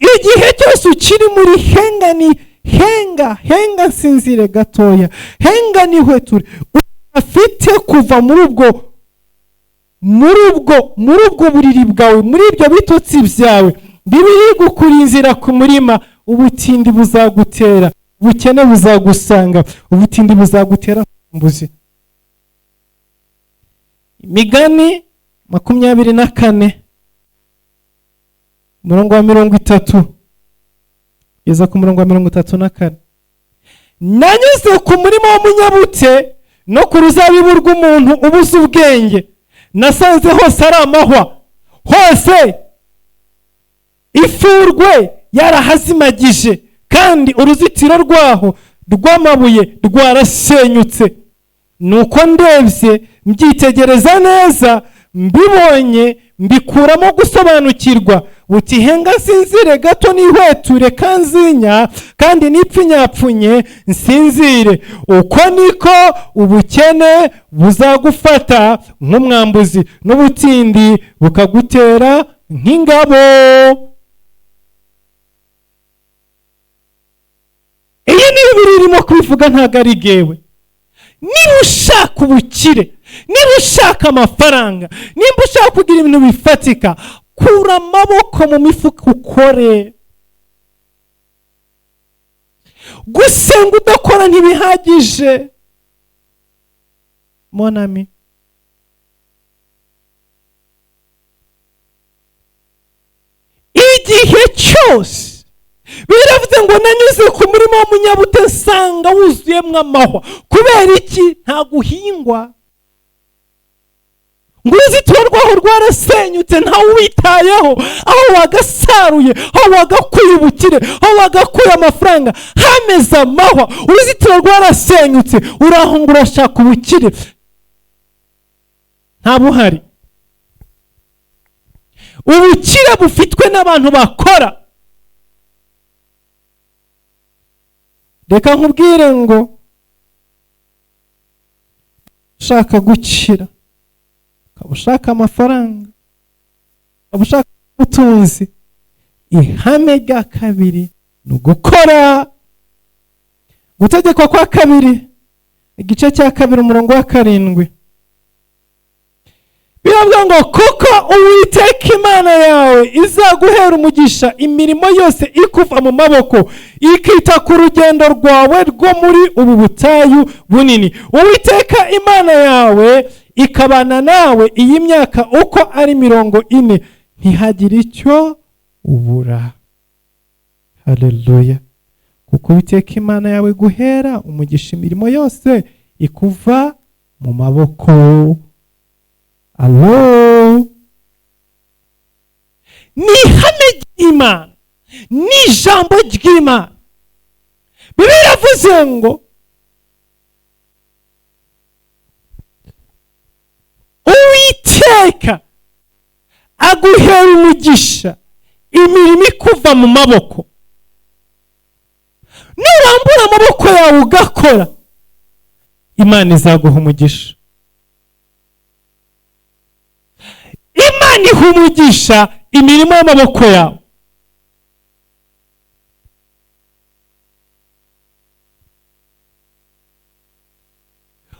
Igihe cyose ukiri muri henga nsinzire gatoya, henga nihweture, afite kuva muri ubwo buriri bwawe, muri ibyo bitotsi byawe bibiri gukura inzira ku murima, ubutindi buzagutera, ubukene buzagusanga, ubutindi buzagutera mbuzi. Imigani 24 murongo wa 30 kugeza ku murongo wa 34. Nanyuze ku murima w'umunyabute no ku ruzabibu rw'umuntu ubuze ubwenge, nasanze hose ari amahwa, hose ifurwe yarahazimagije, kandi uruzitiro rwaho rw'amabuye rwarasenyutse. Nuko ndebye mbyitegereza neza, mbibonye mbikuramo gusobanukirwa. Buti henga nsinzire gato nihweture, kanzinya kandi nipfunyapfunye nsinzire. Uko niko ubukene buzagufata nk'umwambuzi, n'ubutindi bukagutera nk'ingabo. Iyi ni Bibiliya irimo kubivuga, ntabwo ari gewe. Niba ushaka ubukire, niba ushaka amafaranga, niba ushaka kugira ibintu bifatika, kura amaboko mu mifuka ukore. Gusenga udakora ntibihagije, monami. Igihe cyose biravuze ngo nanyuze ku murima w'umunyabute, nsanga wuzuyemo amahwa. Kubera iki? nta guhingwa. Ngo uruzitiro rwaho rwarasenyutse, ntawe uwitayeho. Aho wagasaruye, aho wagakuye ubukire, aho wagakuye amafaranga, hameze amahwa. Uruzitiro rwarasenyutse, uraho ngo urashaka ubukire, nta buhari. ubukire bufitwe n'abantu bakora. Reka nkubwire ngo ushaka gukira, ukaba ushaka amafaranga, ukaba ushaka ubutunzi, ihame rya kabiri ni ugukora. Gutegekwa kwa kabiri igice cya kabiri umurongo wa 7 biravuga ngo kuko Uwiteka Imana yawe izaguhera umugisha imirimo yose ikuva mu maboko, ikita ku rugendo rwawe rwo muri ubu butayu bunini. Uwiteka Imana yawe ikabana nawe iyi myaka uko ari 40, ntihagire icyo ubura. Haleluya. Kuko Uwiteka Imana yawe guhera umugisha imirimo yose ikuva mu maboko. Alo, ni ihame ry'Imana, ni ijambo ry'Imana. Bibiliya iravuze ngo Uwiteka aguhera umugisha imirimo ikuva mu maboko. Nurambura amaboko yawe ugakora, Imana izaguha umugisha. Imana iha umugisha imirimo y'amaboko yawe.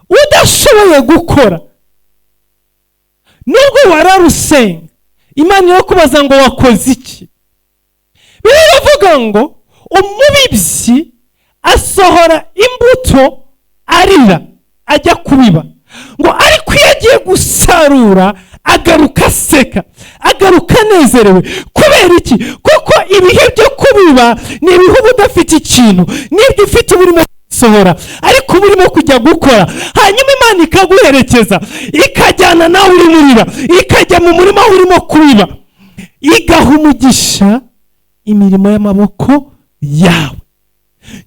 Udashoboye gukora, nubwo wararusenga, Imana irakubaza ngo wakoze iki? Bibiliya iravuga ngo umubibyi asohora imbuto arira ajya kubiba, ngo ariko iyo agiye gusarura agaruka aseka, agaruka anezerewe. Kubera iki? Kuko ibihe byo kubiba ni ibihe udafite ikintu, n'ibyo ufite burimo gusohora, ariko burimo kujya gukora. Hanyuma Imana ikaguherekeza, ikajyana nawe uri murira, ikajya mu murima urimo kubiba, igaha umugisha imirimo y'amaboko yawe.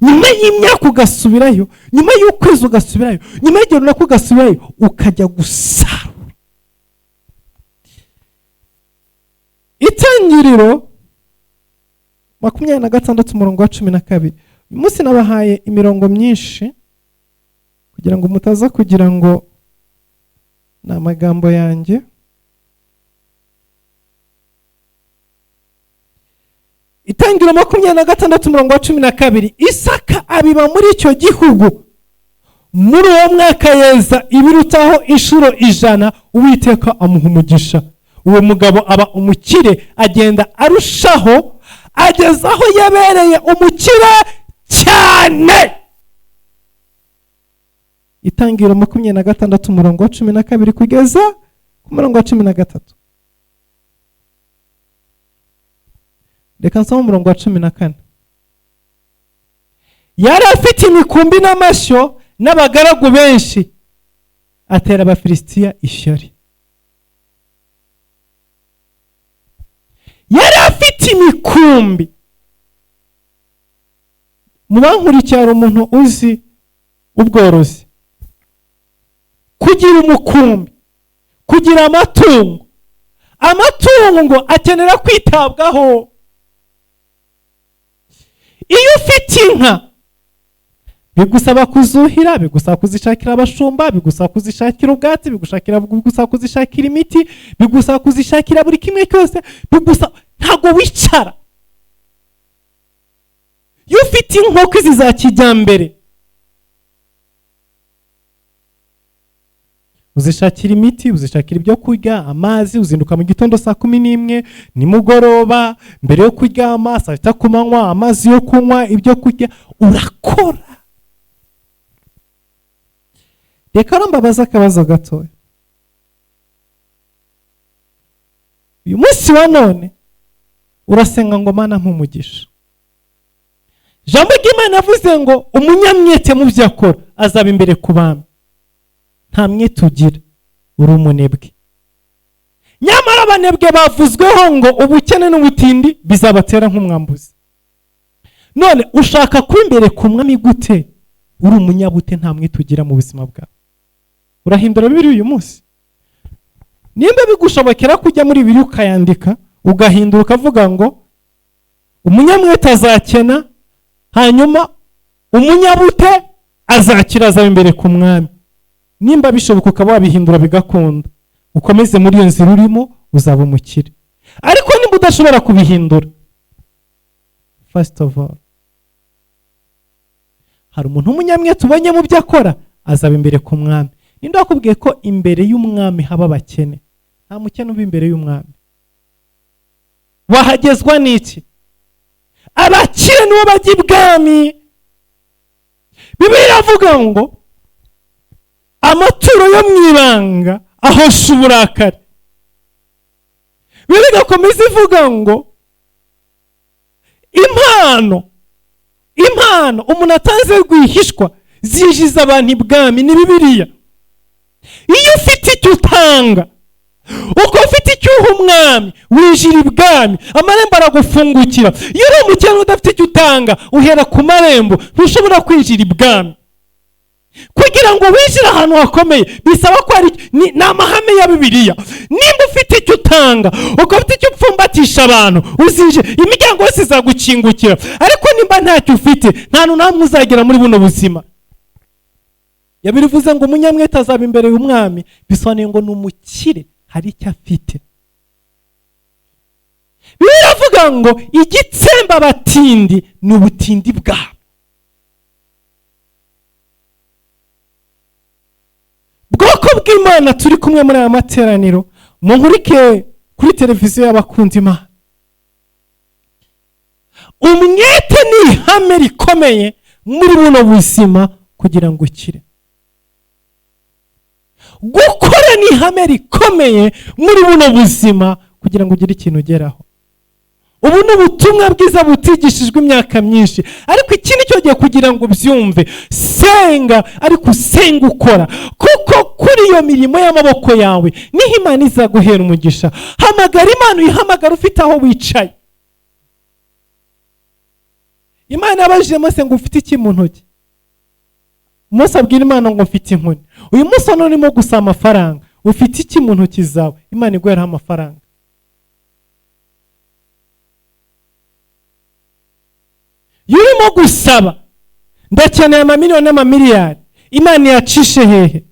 Nyuma y'imyaka ugasubirayo, nyuma y'ukwezi ugasubirayo, nyuma y'igihe runaka ugasubirayo, ukajya gusarura. Itangiriro 26 umurongo wa 12. Uyu munsi nabahaye imirongo myinshi kugira ngo mutaza kugira ngo ni amagambo yanjye. Itangiriro 26 umurongo wa 12. Isaka abiba muri icyo gihugu, muri uwo mwaka yeza ibirutaho inshuro 100, Uwiteka amuha umugisha. Uwo mugabo aba umukire, agenda arushaho, ageza aho yabereye umukire cyane. Itangiriro 26 umurongo wa 12 kugeza ku murongo wa 13. Reka nsome umurongo wa 14. Yari afite imikumbi n'amashyo n'abagaragu benshi, atera Abafilisitiya ishyari. Yari afite imikumbi. Mubankurikiye umuntu uzi ubworozi, kugira umukumbi, kugira amatungo. Amatungo akenera kwitabwaho. Iyo ufite inka, bigusaba kuzuhira, bigusaba kuzishakira abashumba, bigusaba kuzishakira ubwatsi, bigusaba kuzishakira imiti, bigusaba kuzishakira buri kimwe cyose, bigusaba. Ntago wicara. Iyo ufite inkoko izi za kijyambere, uzishakira imiti, uzishakira ibyo kurya, amazi, uzinduka mu gitondo saa 11, nimugoroba, mbere yo kuryama, saa 6 ku manywa, amazi yo kunywa, ibyo kurya, urakora. Reka mbabaza akabazo gatoya. Uyu munsi wa none urasenga ngo Mana mpumugisha. Jambo ry'Imana yavuze ngo umunyamwete mu byo akora azaba imbere ku bami. Nta mwete ugira, uri umunebwe. Nyamara abanebwe bavuzweho ngo ubukene n'ubutindi bizabatera nk'umwambuzi. None ushaka kuba imbere ku mwami gute uri umunyabute nta mwete ugira mu buzima bwawe? Urahindura Bibiliya uyu munsi? Nimba bigushobokera kujya muri Bibiliya ukayandika ugahindura ukavuga ngo umunyamwete azakena, hanyuma umunyabute azakira, azaba imbere ku mwami. Nimba bishoboka ukaba wabihindura bigakunda, ukomeze muri iyo nzira urimo, uzaba umukire. Ariko nimba udashobora kubihindura, first of all, hari umuntu w'umunyamwete ubonye mu byo akora, azaba imbere ku mwami. Ninde wakubwiye ko imbere y'umwami haba abakene? Nta mukene uba imbere y'umwami. Wahagezwa n'iki? Abakire nibo bajya ibwami. Bibiliya iravuga ngo amaturo yo mu ibanga ahosha uburakari. Bibiliya igakomeza ivuga ngo impano umuntu atanze rwihishwa zinjiza abantu ibwami. Ni Bibiliya. Iyo ufite icyo utanga, uko ufite icyo uha umwami, winjira ibwami, amarembo aragufungukira. Iyo uri umukene udafite icyo utanga, uhera ku marembo, ntushobora kwinjira ibwami. Kugira ngo winjire ahantu hakomeye bisaba ko ni amahame ya Bibiliya. Nimba ufite icyo utanga, uko ufite icyo upfumbatisha abantu, uzinjira, imiryango yose izagukingukira. Ariko nimba ntacyo ufite, nta n'umwe uzagera muri buno buzima. Yabirivuze ngo umunyamwete azaba imbere y'umwami, bisobanuye ngo ni umukire, hari icyo afite. Biravuga ngo igitsemba abatindi ni ubutindi bwabo. Bwoko bw'Imana turi kumwe muri aya materaniro, munkurike kuri televiziyo y'abakunzi Imana. Umwete ni ihame rikomeye muri buno buzima kugira ngo ukire. Gukora ni ihame rikomeye muri buno buzima kugira ngo ugire ikintu ugeraho. Ubu ni ubutumwa bwiza butigishijwe imyaka myinshi, ariko iki ni cyo gihe kugira ngo ubyumve. Senga, ariko usenga ukora, kuko kuri iyo mirimo y'amaboko yawe niho Imana izaguhera umugisha. Hamagara Imana, uyihamagara ufite aho wicaye. Imana yabajije Mose ngo ufite iki mu ntoki? Mose abwira Imana ngo mfite inkoni. Uyu munsi none urimo gusaba amafaranga, ufite iki mu ntoki zawe? Imana iguheraho amafaranga. Yurimo gusaba ndakeneye amamiliyoni n'amamiliyari, Imana yacishe hehe?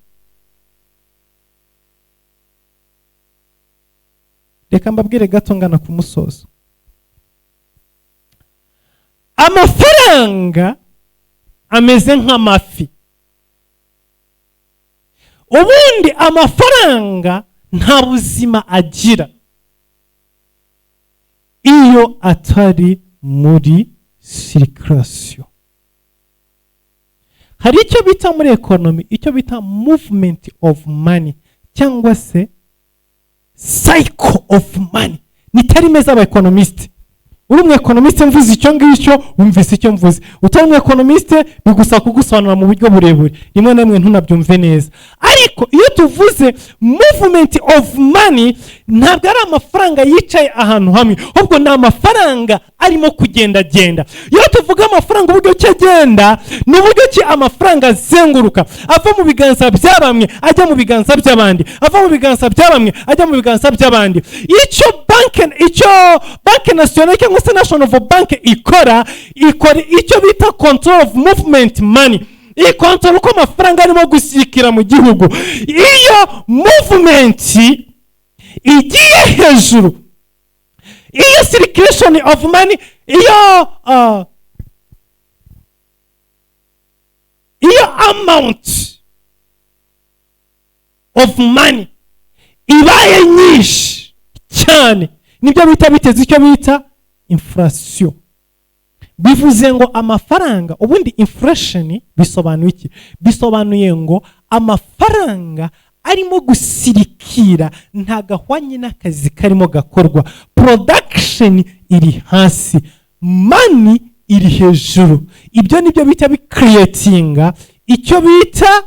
Reka mbabwire gato ngana ku musozo. Amafaranga ameze nk'amafi. Ubundi amafaranga nta buzima agira iyo atari muri circulation. Hari icyo bita muri economy, icyo bita movement of money, cyangwa se cycle of money. Ni terime z'abaeconomiste. Uri mu economiste mvuze icyo ngicyo, wumvise icyo mvuze. Utari mu economiste bigusaba kugusobanura mu buryo burebure, rimwe na rimwe ntunabyumve neza. Ariko iyo tuvuze movement of money, ntabwo ari amafaranga yicaye ahantu hamwe, ahubwo ni amafaranga arimo kugenda genda. Iyo tuvuga amafaranga uburyo ki agenda, ni uburyo ki amafaranga azenguruka, ava mu biganza bya bamwe ajya mu biganza by'abandi, ava mu biganza bya bamwe ajya mu biganza by'abandi. Icyo banki nationale cyangwa se national bank ikora icyo bita control of movement money. Iyi control uko amafaranga arimo gusirikira mu gihugu. Iyo movement igiye hejuru, iyo circulation of money, iyo amount of money ibaye nyinshi cyane, nibyo bita biteze icyo bita inflation. Bivuze ngo amafaranga, ubundi inflation bisobanuye iki? Bisobanuye ngo amafaranga arimo gusirikira ntagahwanye n'akazi karimo gakorwa. Production iri hasi, money iri hejuru. Ibyo nibyo bita bicreatinga icyo bita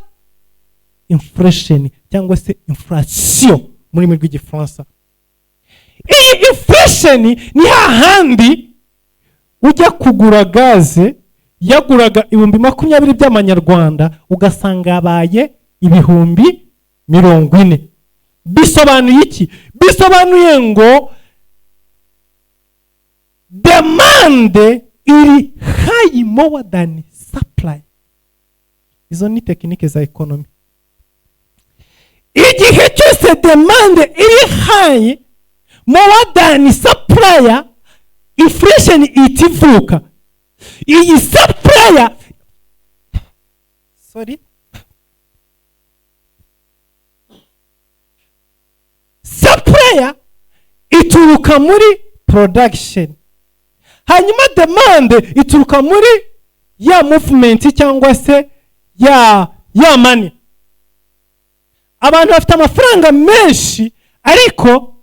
inflation cyangwa se inflation muri rurimi rw'igifaransa. Iyi inflation ni hahandi ujya kugura gaze yaguraga 20,000 by'amanyarwanda ugasanga yabaye 40,000. Bisobanuye iki? Bisobanuye ngo demand iri high more than supply. Izo ni tekinike za economy. Igihe cyose demand iri high more than supply, inflation itivuka. Iyi supplier supplier ituruka muri production, hanyuma demand ituruka muri ya movement cyangwa se ya money. Abantu bafite amafaranga menshi ariko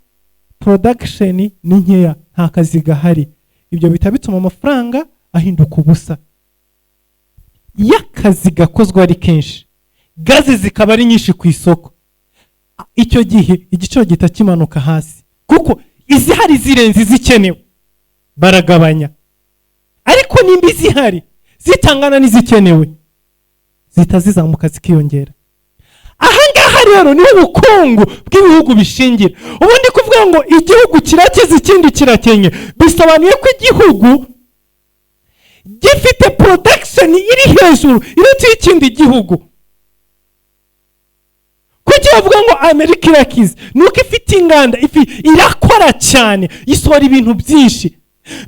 production ni nkeya, nta kazi gahari. Ibyo bita bituma amafaranga ahinduka ubusa. Y'akazi gakozwe ari kenshi, gaze zikaba ari nyinshi ku isoko, icyo gihe igiciro gita kimanuka hasi, kuko izihari zirenze zikenewe baragabanya. Ariko nimba izihari zitangana n'izikenewe zita zizamuka zikiyongera. Ahangaha rero ni ubukungu bw'ibihugu bishingira. Ubundi kuvuga ngo igihugu kirakize ikindi kirakenye, bisobanuye ko igihugu gifite production iri hejuru iruta ikindi gihugu. Kuki bavuga ngo Amerika irakize? Nuko ifite inganda, irakora cyane, isohora ibintu byinshi.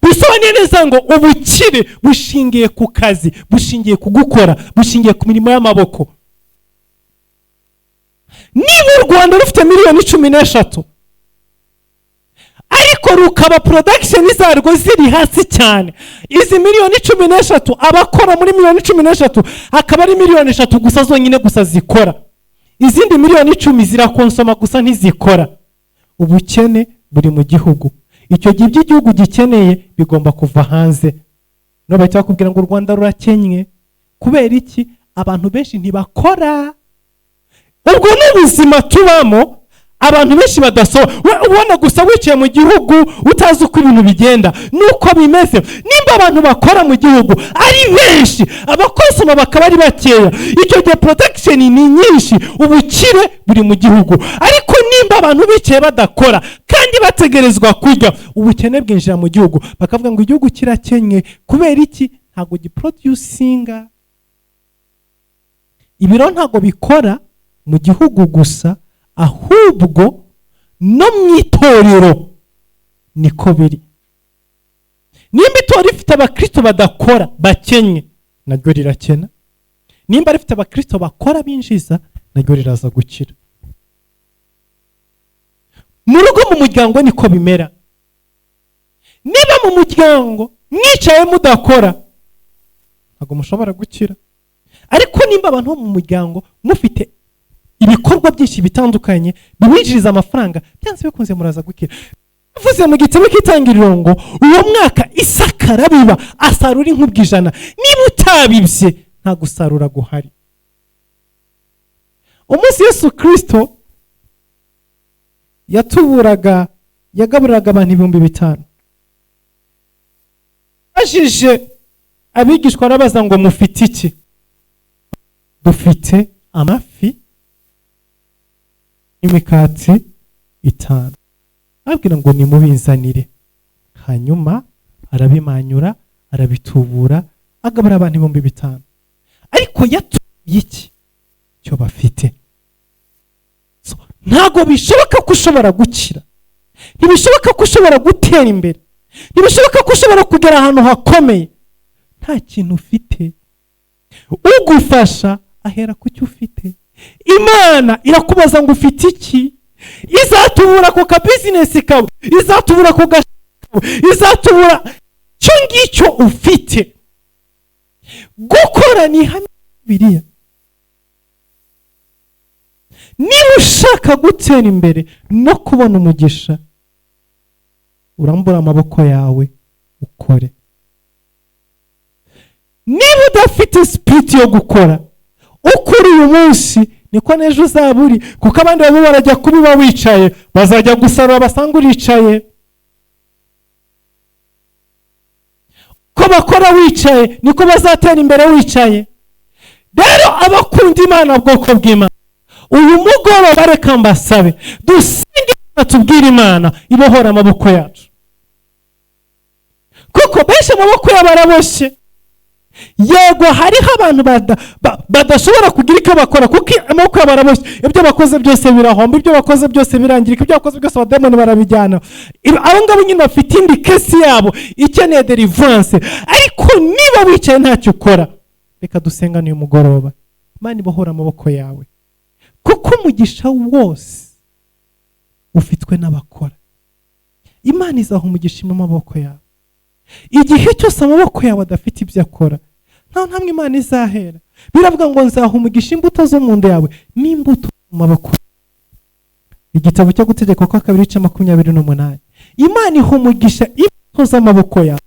Bisobanuye neza ngo ubukire bushingiye ku kazi, bushingiye ku gukora, bushingiye ku mirimo y'amaboko. Niba u Rwanda rufite miliyoni 13 ariko rukaba production zarwo ziri hasi cyane, izi miliyoni 13 abakora muri miliyoni 13 akaba ari miliyoni 3 gusa zonyine gusa zikora, izindi miliyoni 10 zirakonsoma gusa ntizikora. Ubukene buri mu gihugu. Icyo gihe igihugu gikeneye bigomba kuva hanze. No bahita bakubwira ngo u Rwanda rurakenye. Kubera iki? Abantu benshi ntibakora. Ubwo n'ubuzima tubamo, abantu benshi ubona gusa wicaye mu gihugu utazi uko ibintu bigenda nuko bimeze. Nimba abantu bakora mu gihugu ari benshi, abakonsoma bakaba ari bakeya, icyo gihe production ni nyinshi, ubukire buri mu gihugu. Ariko nimba abantu bicaye badakora kandi bategerezwa kurya, ubukene bwinjira mu gihugu, bakavuga ngo igihugu kirakenye. Kubera iki? Ntago giproducinga. Ibiro ntago bikora mu gihugu gusa, ahubwo no mu itorero niko biri. Nimba itorero rifite abakristo badakora bakenye, naryo rirakena. Nimba rifite abakristo bakora binjiza, naryo riraza gukira. Mu rugo mu muryango niko bimera. Niba mu muryango mwicaye mudakora, ntabwo mushobora gukira. Ariko nimba abantu mu muryango mufite ibikorwa byinshi bitandukanye bibinjiriza amafaranga, byanze bikunze muraza gukira. Bivuze mu gitabo cy'Itangiriro ngo uwo mwaka Isaka arabiba asarura inkubwe 100. Niba utabibye nta gusarura guhari. Umunsi Yesu Kristo yagaburiraga abantu 5,000. Ajije abigishwa arabaza ngo mufite iki? Dufite amafi imikati 5. Abwira ngo nimubinzanire. Hanyuma arabimanyura, arabitubura, agabura abantu 5,000. Ariko yatuye iki cyo bafite. Ntago bishoboka ko ushobora gukira, ntibishoboka ko ushobora gutera imbere, ntibishoboka ko ushobora kugera ahantu hakomeye nta kintu ufite. Ugufasha ahera ku cyo ufite. Imana irakubaza ngo ufite iki? Izatubura ku ka business kawe, izatubura ku gashaka, izatubura cyo ngicyo ufite. Gukora ni hamwe biriya. Niba ushaka gutera imbere no kubona umugisha, urambura amaboko yawe ukore. Niba udafite spirit yo gukora, ukuri uyu munsi niko n'ejo uzaburi, kuko abandi babo barajya kubiba wicaye, bazajya gusarura basanga uricaye. Ko bakora wicaye niko bazatera imbere wicaye. Rero abakunda Imana, bwoko bw'Imana, uyu mugoroba reka mbasabe dusenge tubwire Imana ibohora amaboko yacu. yuko benshi amaboko yabo araboshye. Yego hariho abantu badashobora kugira icyo bakora kuko amaboko yabo araboshye, ibyo bakoze byose birahomba, ibyo bakoze byose birangirika, ibyo bakoze byose abademoni barabijyana. Abo ngabo nyine bafite indi kesi yabo ikeneye deliverance. Ariko niba wicaye ntacyo ukora, reka dusengane uyu mugoroba. Imana ibohora amaboko yawe, kuko umugisha wose ufitwe n'abakora. Imana izaha umugisha mu maboko yawe. Igihe cyose amaboko yawe adafite ibyo akora, nta ntamwe Imana izahera. Biravuga ngo nzaha umugisha imbuto zo mu nda yawe n'imbuto mu maboko. Igitabo cyo Gutegeka kwa 2:28. Imana iha umugisha imbuto z'amaboko yawe.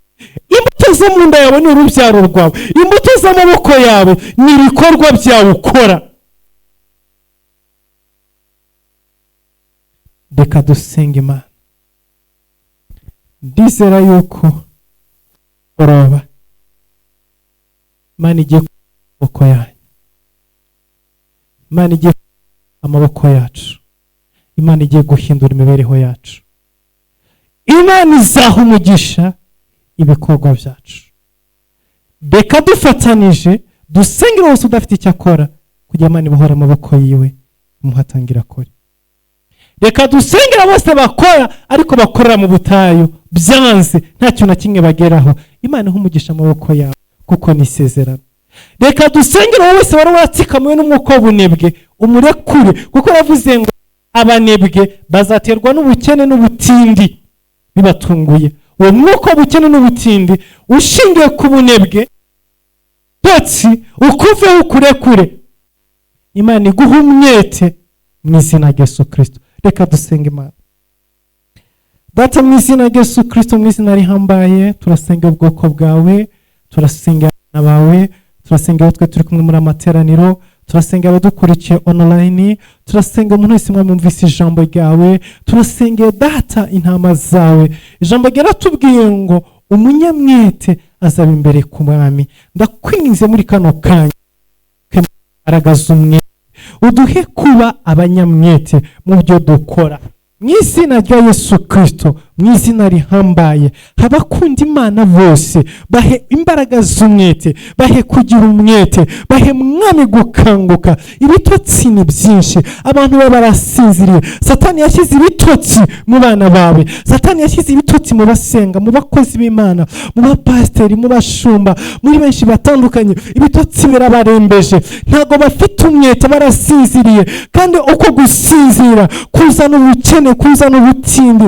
Imbuto zo mu nda yawe ni urubyaro rwawe, imbuto z'amaboko yawe ni ibikorwa byawe ukora. Reka dusenge Imana. Ndizera yuko oroba Imana igiye amaboko yanyu, Imana igiye amaboko yacu, Imana igiye guhindura imibereho yacu. Imana izaha umugisha ibikorwa byacu. Reka dufatanije dusengera wose udafite icyo akora kugira Imana ibohora amaboko yiwe imuhatangira akore. Reka dusengera bose bakora ariko bakorera mu butayu byanze nta kintu na kimwe bageraho. Imana iha umugisha amaboko yawe kuko ni isezerano. Reka dusengera wese wari watsikamiwe n'umwuka w'ubunebwe umurekure, kuko yavuze ngo abanebwe bazaterwa n'ubukene n'ubutindi bibatunguye. Uwo mwuka w'ubukene n'ubutindi ushingiye ku bunebwe totsi ukuveho ukurekure. Imana iguha umwete mu izina rya Yesu Kristo. Reka dusenge Imana. Data, mu izina rya Yesu Kristo, mu izina rihambaye, turasenga ubwoko bwawe, turasenga abana bawe, turasenga twe turi kumwe muri amateraniro, turasenga abadukurikiye online, turasenga umuntu wese mwumvise ijambo ryawe, turasenga Data intama zawe. Ijambo ryaratubwiye ngo umunyamwete azaba imbere ku mwami. Ndakwinginze muri kano kanya imbaraga umwete, uduhe kuba abanyamwete mu byo dukora. Mu izina rya Yesu Kristo, mu izina rihambaye, abakunda Imana bose bahe imbaraga z'umwete, bahe kugira umwete, bahe mwami gukanguka. Ibitotsi ni byinshi, abantu baba barasinziriye. Satani yashyize ibitotsi mu bana bawe, Satani yashyize ibitotsi mu basenga, mu bakozi b'Imana, mu bapasiteri, mu bashumba, muri benshi batandukanye. Ibitotsi birabarembeje, ntago bafite umwete, barasinziriye. Kandi uko gusinzira kuzana ubukene, kuzana ubutindi,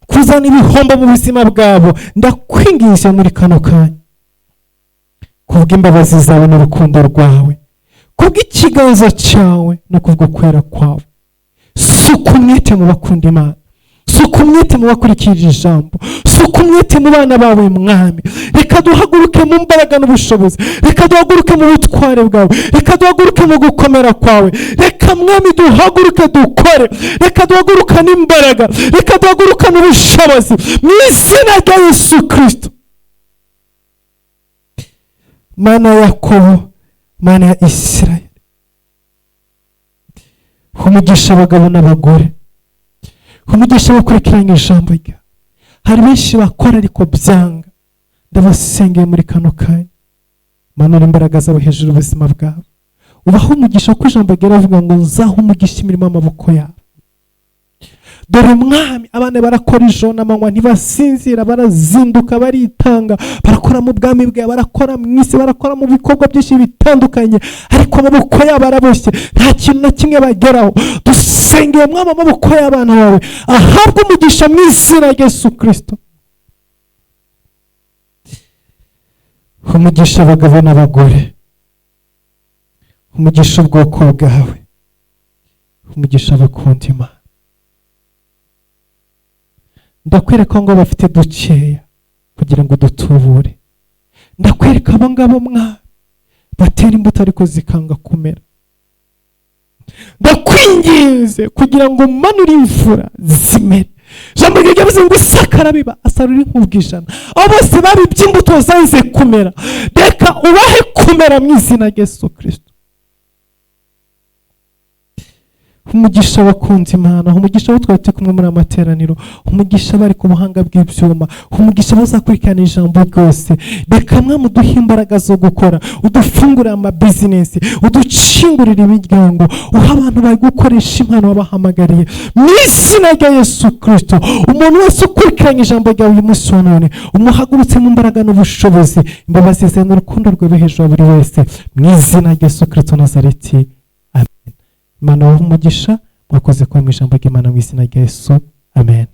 kuzana ibihombo mu buzima bwabo. Ndakwinginze muri kano kanya, kubw'imbabazi zawe n'urukundo rwawe, kubw'ikiganza cyawe no kubw'ukwera kwawe, suka umwete mu bakunda Imana, suka umwete mu bakurikira ijambo, suka umwete mu bana bawe mwami. Reka duhaguruke mu mbaraga n'ubushobozi, reka duhaguruke mu butware bwawe, reka duhaguruke mu gukomera kwawe. Reka mwami duhaguruke dukore, reka duhaguruke n'imbaraga, reka duhaguruke n'ubushobozi mu izina rya Yesu Kristo. Mana ya Yakobo, Mana ya Isirayeli, umugisha abagabo n'abagore, umugisha bakurikiranye ijambo ryawe. Hari benshi bakora ariko byanga, ndabasengeye muri kano kanya. Manura imbaraga zawe hejuru ubuzima bwawe, ubaho umugisha ko ijambo ryawe rivuga ngo nzaha umugisha imirimo y'amaboko yawe. Dore mwami, abana barakora ijoro n'amanywa ntibasinzira, barazinduka, baritanga, barakora mu bwami bwawe, barakora mu isi, barakora mu bikorwa byinshi bitandukanye, ariko amaboko yabo araboshye, nta kintu na kimwe bageraho. Dusengeye mwami amaboko y'abana bawe ahabwe umugisha mu izina rya Yesu Kristo. Umugisha abagabo n'abagore, umugisha ubwoko bwawe, umugisha abakunda Imana. Ndakwereka ngo bafite dukeya kugira ngo dutubure. Ndakwereka abo ngabo mwami batera imbuto ariko zikanga kumera. Ndakwinginze kugira ngo manure imvura zimere. Jambo ryavuze ngo Isaka arabiba asarura inkubwe 100. Abo bose babibye imbuto zanze kumera, reka ubahe kumera mu izina rya Yesu Kristo. umugisha abakunzi Imana, umugisha abo twari turi kumwe muri amateraniro, umugisha bari ku buhanga bw'ibyuma, umugisha bazakurikirana ijambo rwose. Reka mwami uduhe imbaraga zo gukora, udufungurire amabizinesi, uducingurire imiryango, uha abantu bari gukoresha impano wabahamagariye mu izina rya Yesu Kristo. Umuntu wese ukurikiranye ijambo ryawe uyu munsi wa none, umuhagurutse mu mbaraga n'ubushobozi, imbabazi zawe n'urukundo rwawe hejuru ya buri wese mu izina rya Yesu Kristo Nazareti, amen. Imana waha umugisha, mwakoze kuba mu ijambo ry'Imana mu izina rya Yesu, amen.